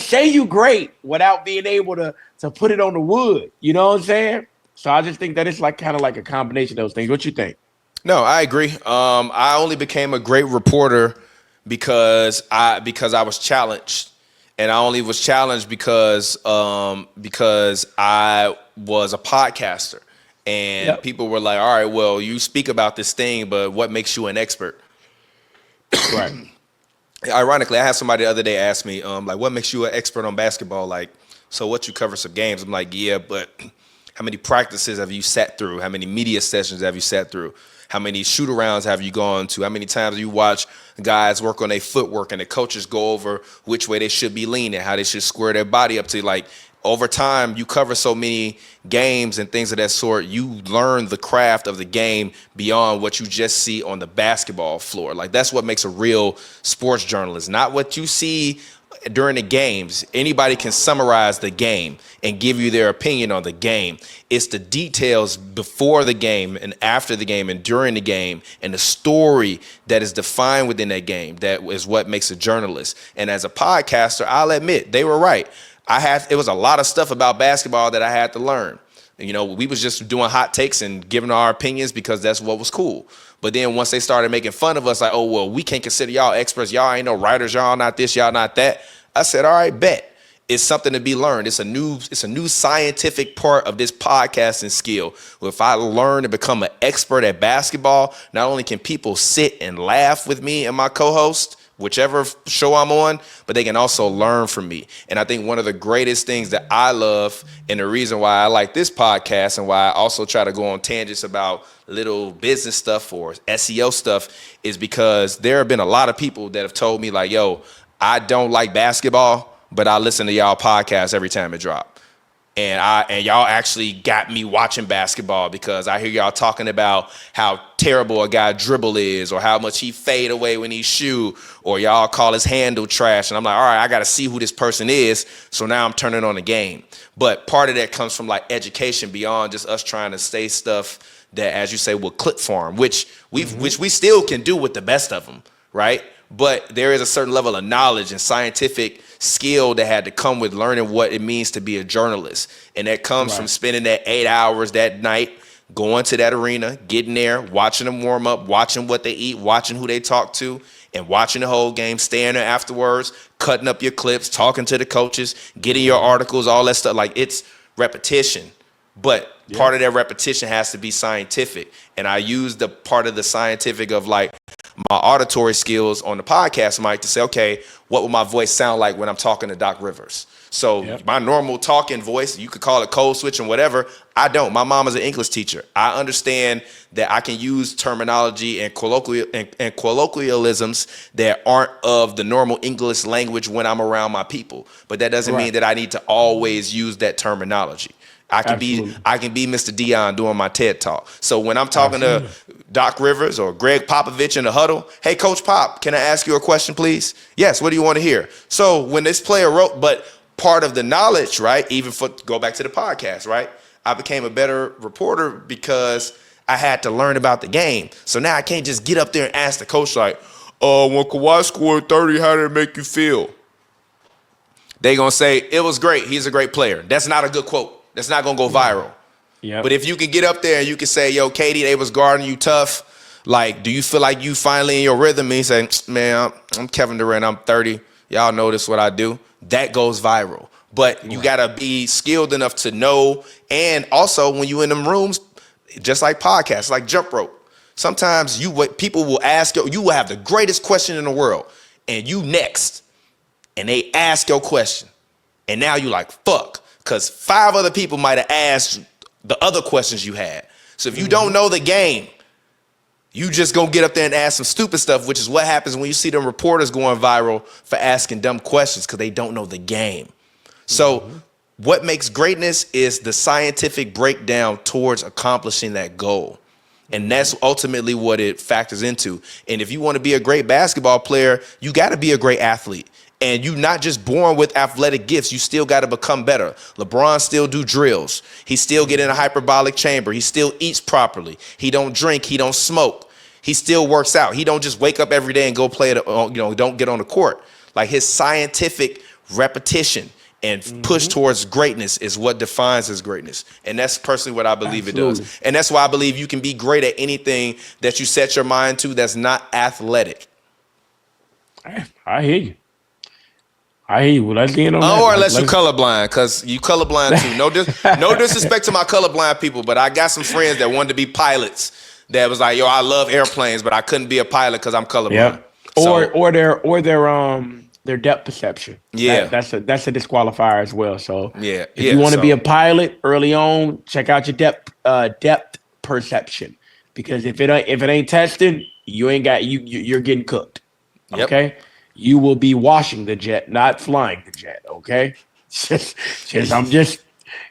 say you great without being able to put it on the wood. You know what I'm saying? So I just think that it's like kind of like a combination of those things. What you think? No, I agree. I only became a great reporter because I was challenged, and I only was challenged because I was a podcaster, and Yep. people were like, "All right, well, you speak about this thing, but what makes you an expert?" Right. Ironically, I had somebody the other day ask me, like, "What makes you an expert on basketball?" Like, so what, you cover some games? I'm like, "Yeah, but how many practices have you sat through? How many media sessions have you sat through? How many shoot arounds have you gone to? How many times have you watch guys work on their footwork and the coaches go over which way they should be leaning, how they should square their body up to?" Like, over time, you cover so many games and things of that sort, you learn the craft of the game beyond what you just see on the basketball floor. Like, that's what makes a real sports journalist, not what you see during the games. Anybody can summarize the game and give you their opinion on the game. It's the details before the game and after the game and during the game and the story that is defined within that game that is what makes a journalist. And as a podcaster, I'll admit they were right. It was a lot of stuff about basketball that I had to learn. We was just doing hot takes and giving our opinions because that's what was cool. But then once they started making fun of us, like, "Oh, well, we can't consider y'all experts. Y'all ain't no writers. Y'all not this. Y'all not that." I said, "All right, bet." It's something to be learned. It's a new scientific part of this podcasting skill. If I learn to become an expert at basketball, not only can people sit and laugh with me and my co-host, whichever show I'm on, but they can also learn from me. And I think one of the greatest things that I love, and the reason why I like this podcast and why I also try to go on tangents about little business stuff or SEO stuff, is because there have been a lot of people that have told me, like, "Yo, I don't like basketball, but I listen to y'all podcast every time it drop. And y'all actually got me watching basketball because I hear y'all talking about how terrible a guy dribble is, or how much he fade away when he shoot, or y'all call his handle trash." And I'm like, "All right, I got to see who this person is." So now I'm turning on the game. But part of that comes from like education beyond just us trying to say stuff that, as you say, will click for him, which we still can do with the best of them, right? But there is a certain level of knowledge and scientific skill that had to come with learning what it means to be a journalist. And that comes from spending that 8 hours that night, going to that arena, getting there, watching them warm up, watching what they eat, watching who they talk to, and watching the whole game, staying there afterwards, cutting up your clips, talking to the coaches, getting your articles, all that stuff. Like, it's repetition. But part of that repetition has to be scientific. And I use the part of the scientific of like my auditory skills on the podcast mic to say, okay, what will my voice sound like when I'm talking to Doc Rivers? So my normal talking voice, you could call it code switch and whatever. I don't. My mom is an English teacher. I understand that I can use terminology and colloquialisms that aren't of the normal English language when I'm around my people. But that doesn't mean that I need to always use that terminology. I can be Mr. Dion doing my TED Talk. So when I'm talking to Doc Rivers or Greg Popovich in the huddle, "Hey, Coach Pop, can I ask you a question, please?" "Yes, what do you want to hear?" So when this player wrote, but part of the knowledge, right, even for go back to the podcast, right, I became a better reporter because I had to learn about the game. So now I can't just get up there and ask the coach like, when Kawhi scored 30, how did it make you feel? They gonna say, it was great. He's a great player. That's not a good quote. That's not gonna go viral. Yeah. But if you can get up there and you can say, yo, Katie, they was guarding you tough. Like, do you feel like you finally in your rhythm? And he say, man, I'm Kevin Durant. I'm 30. Y'all notice what I do. That goes viral. But you gotta be skilled enough to know. And also when you in them rooms, just like podcasts, like Jump Rope, sometimes people will ask you will have the greatest question in the world, and you next, and they ask your question, and now you like fuck, because 5 other people might have asked the other questions you had. So if you don't know the game, you just gonna get up there and ask some stupid stuff, which is what happens when you see them reporters going viral for asking dumb questions because they don't know the game. So what makes greatness is the scientific breakdown towards accomplishing that goal. And that's ultimately what it factors into. And if you want to be a great basketball player, you got to be a great athlete. And you're not just born with athletic gifts. You still got to become better. LeBron still do drills. He still get in a hyperbolic chamber. He still eats properly. He don't drink. He don't smoke. He still works out. He don't just wake up every day and go play, don't get on the court. Like his scientific repetition and push towards greatness is what defines his greatness. And that's personally what I believe it does. And that's why I believe you can be great at anything that you set your mind to that's not athletic. I hear you. Well, let's get on that. Or unless you're colorblind, because you colorblind too. No disrespect to my colorblind people, but I got some friends that wanted to be pilots that was like, yo, I love airplanes, but I couldn't be a pilot because I'm colorblind. Yeah. Or their depth perception. Yeah. That's a disqualifier as well. So if you want to be a pilot early on, check out your depth perception. Because if it ain't tested, you're getting cooked. Okay? Yep. You will be washing the jet, not flying the jet. Okay?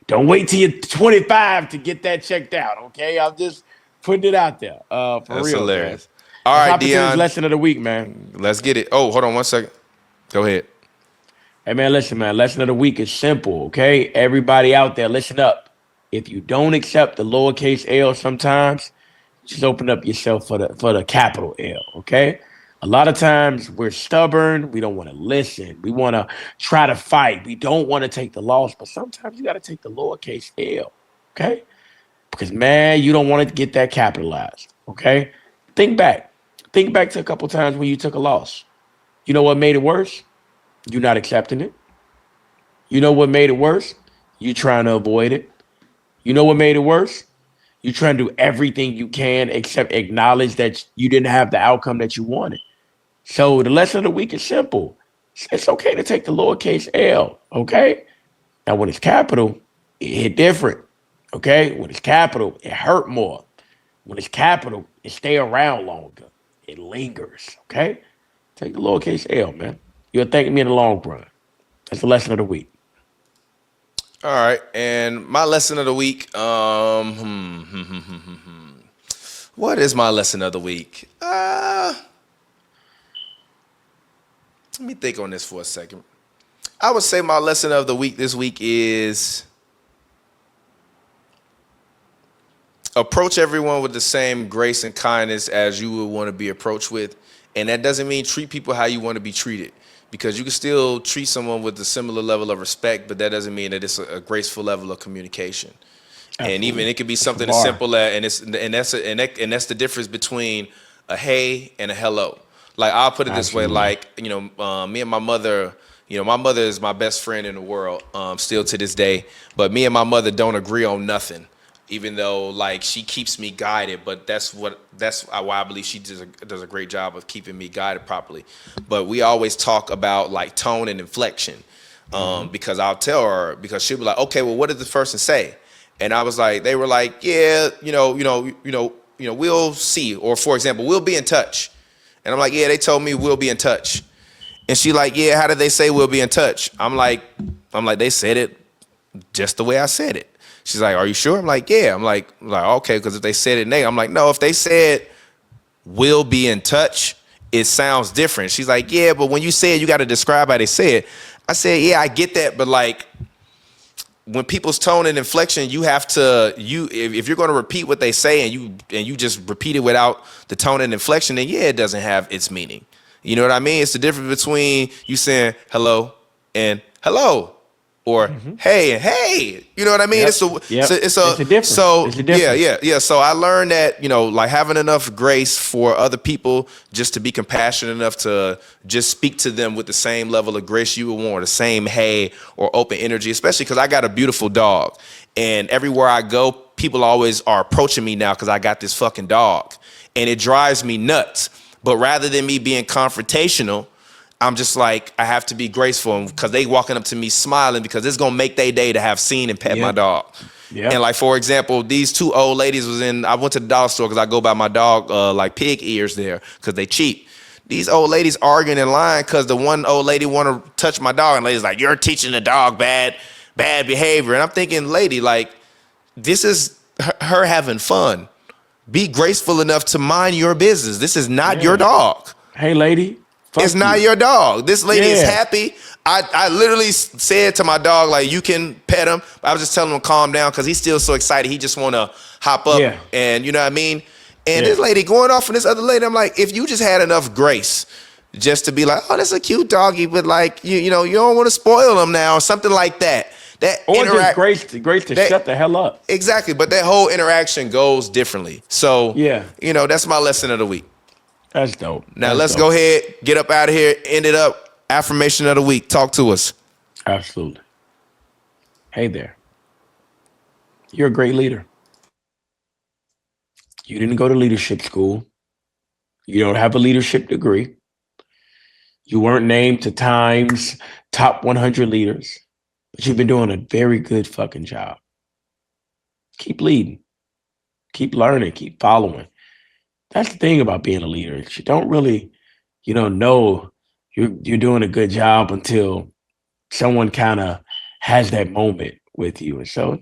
Don't wait till you're 25 to get that checked out. Okay? I'm just putting it out there. That's real. Hilarious. Man. All right, Dion. Lesson of the week, man. Let's get it. Oh, hold on 1 second. Go ahead. Hey, man, listen, man. Lesson of the week is simple, okay? Everybody out there, listen up. If you don't accept the lowercase L sometimes, just open up yourself for the capital L, okay? A lot of times we're stubborn. We don't want to listen. We want to try to fight. We don't want to take the loss, but sometimes you got to take the lowercase L, okay? Because, man, you don't want to get that capitalized, okay? Think back. Think back to a couple times when you took a loss. You know what made it worse? You not accepting it. You know what made it worse? You trying to avoid it. You know what made it worse? You trying to do everything you can except acknowledge that you didn't have the outcome that you wanted. So the lesson of the week is simple. It's okay to take the lowercase L, okay? Now, when it's capital, it hit different, okay? When it's capital, it hurt more. When it's capital, it stay around longer. It lingers, okay? Take the lowercase L, man. You'll thank me in the long run. That's the lesson of the week. All right, and my lesson of the week. What is my lesson of the week? Let me think on this for a second. I would say my lesson of the week this week is approach everyone with the same grace and kindness as you would want to be approached with. And that doesn't mean treat people how you want to be treated, because you can still treat someone with a similar level of respect, but that doesn't mean that it's a graceful level of communication. Absolutely. And even it could be something as simple as, and that's the difference between a hey and a hello. Like, I'll put it this way, like, me and my mother, my mother is my best friend in the world, still to this day, but me and my mother don't agree on nothing. Even though, like, she keeps me guided, but that's why I believe she does a great job of keeping me guided properly. But we always talk about, like, tone and inflection, because I'll tell her, because she'll be like, okay, well, what did this person say? And I was like, they were like, yeah, we'll see, or for example, we'll be in touch. And I'm like, yeah, they told me we'll be in touch. And she like, yeah, how did they say we'll be in touch? I'm like, they said it just the way I said it. She's like, are you sure? I'm like, yeah. I'm like, okay, because if they said it negative, I'm like, no, if they said we'll be in touch, it sounds different. She's like, yeah, but when you say it, you got to describe how they say it. I said, yeah, I get that, but like, when people's tone and inflection, you have to if you're going to repeat what they say and you just repeat it without the tone and inflection, then yeah, it doesn't have its meaning. You know what I mean? It's the difference between you saying hello and hello, or hey and hey. You know what I mean? Yep. It's a Yep. it's a It's a difference. so It's a difference. yeah. So I learned that, like having enough grace for other people, just to be compassionate enough to just speak to them with the same level of grace you would want, the same hey or open energy, especially because I got a beautiful dog. And everywhere I go, people always are approaching me now because I got this fucking dog. And it drives me nuts. But rather than me being confrontational, I'm just like, I have to be graceful because they walking up to me smiling because it's going to make their day to have seen and pet my dog. Yeah. And like, for example, these two old ladies I went to the dollar store because I go buy my dog like pig ears there because they cheap. These old ladies arguing in line because the one old lady want to touch my dog and lady's like, you're teaching the dog bad behavior. And I'm thinking, lady, like, this is her having fun. Be graceful enough to mind your business. This is not your dog. Hey, lady. It's not your dog. This lady is happy. I literally said to my dog, like, you can pet him. I was just telling him to calm down because he's still so excited. He just want to hop up and you know what I mean? And this lady going off on this other lady, I'm like, if you just had enough grace just to be like, oh, that's a cute doggy, but like, you don't want to spoil him now or something like that. Or just grace to shut the hell up. Exactly. But that whole interaction goes differently. So, that's my lesson of the week. That's dope. Now let's go ahead, get up out of here, end it up. Affirmation of the week. Talk to us. Absolutely. Hey there. You're a great leader. You didn't go to leadership school. You don't have a leadership degree. You weren't named to Time's top 100 leaders, but you've been doing a very good fucking job. Keep leading. Keep learning. Keep following. That's the thing about being a leader. You don't really, know you're doing a good job until someone kind of has that moment with you. And so,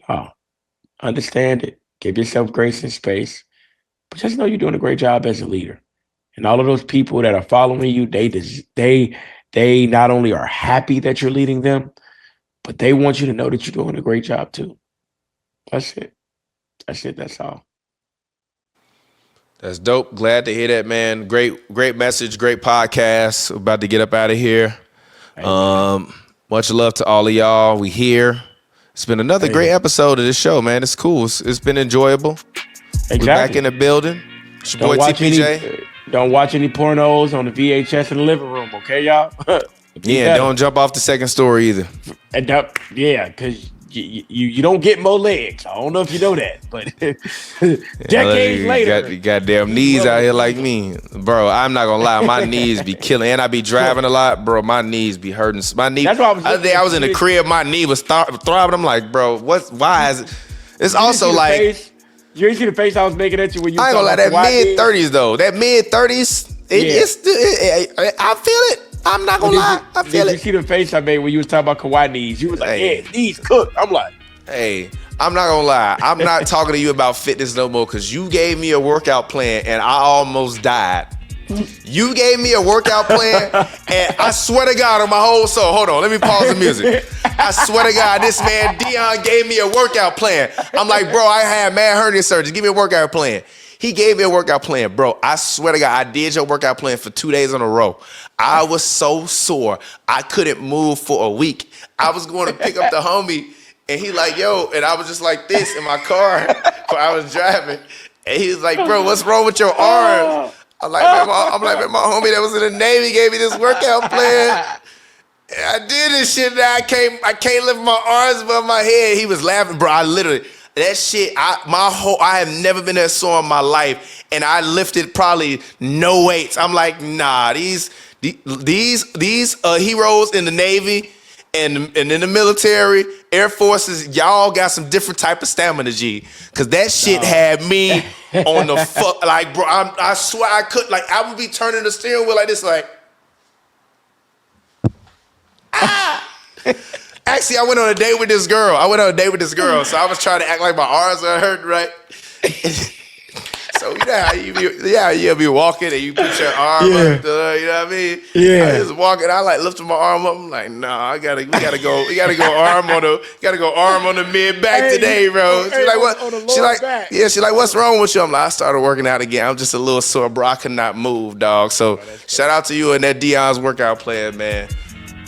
understand it. Give yourself grace and space. But just know you're doing a great job as a leader. And all of those people that are following you, they not only are happy that you're leading them, but they want you to know that you're doing a great job too. That's it. That's all. That's dope. Glad to hear that, man. Great message. Great podcast. About to get up out of here. Much love to all of y'all. We here. It's been another great episode of this show, man. It's cool. It's been enjoyable. Exactly. We're back in the building. It's your boy TPJ. Don't watch any pornos on the VHS in the living room, okay, y'all? Don't jump off the second story either. Because you don't get more legs. I don't know if you know that, but decades later. You got goddamn knees out here like me. Bro, I'm not going to lie. My knees be killing. And I be driving a lot. Bro, my knees be hurting. My knee. That's why I was in the crib. My knee was throbbing. I'm like, bro, why is it? It's also like. You ain't see the face I was making at you when you. I ain't gonna lie. That mid-30s though. That mid-30s. I feel it. I'm not gonna lie. I feel it. You see the face I made when you was talking about Kawhi knees? You was like, knees cooked. I'm like, hey, I'm not gonna lie. I'm not talking to you about fitness no more because you gave me a workout plan and I almost died. You gave me a workout plan, and I swear to God on my whole soul. Hold on, let me pause the music. I swear to God, this man Dion gave me a workout plan. I'm like, bro, I had mad hernia surgery. Give me a workout plan. He gave me a workout plan, bro. I swear to God, I did your workout plan for 2 days in a row. I was so sore, I couldn't move for a week. I was going to pick up the homie, and he like, yo, and I was just like this in my car while I was driving, and he was like, bro, what's wrong with your arms? I'm like, man, my homie that was in the Navy gave me this workout plan. And I did this shit and I can't lift my arms above my head. He was laughing, bro. I literally, that shit, I have never been that sore in my life. And I lifted probably no weights. I'm like, nah, these heroes in the Navy and in the military, Air Forces, y'all got some different type of stamina, G. Cause that shit had me on the fuck, like, bro, I swear I could, like, I would be turning the steering wheel like this, like, Actually, I went on a date with this girl. So I was trying to act like my arms are hurting, right? So So you know how you be walking and you put your arm Yeah. up, you know what I mean? Yeah. I just walking, I like lifting my arm up. I'm like, nah, we gotta go arm on the mid back Hey, today, bro. hey, She's like, on- what? on the She lower like, back. yeah, she's like, what's wrong with you? I'm like, I started working out again. I'm just a little sore, bro. I could not move, dog. So shout out to you and that Dion's workout plan, man.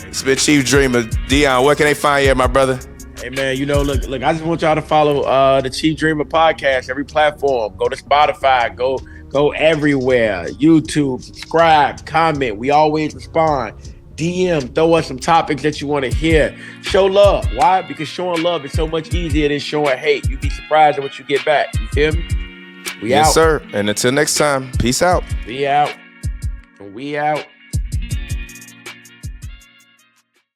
It's been Chief Dreamer. Dion, where can they find you at, my brother? Hey man, look, I just want y'all to follow the Chief Dreamer podcast, every platform. Go to Spotify, go everywhere. YouTube, subscribe, comment. We always respond. DM, throw us some topics that you want to hear. Show love. Why? Because showing love is so much easier than showing hate. You'd be surprised at what you get back. You feel me? We Yes, out. sir. And until next time, peace out. We out. And we out.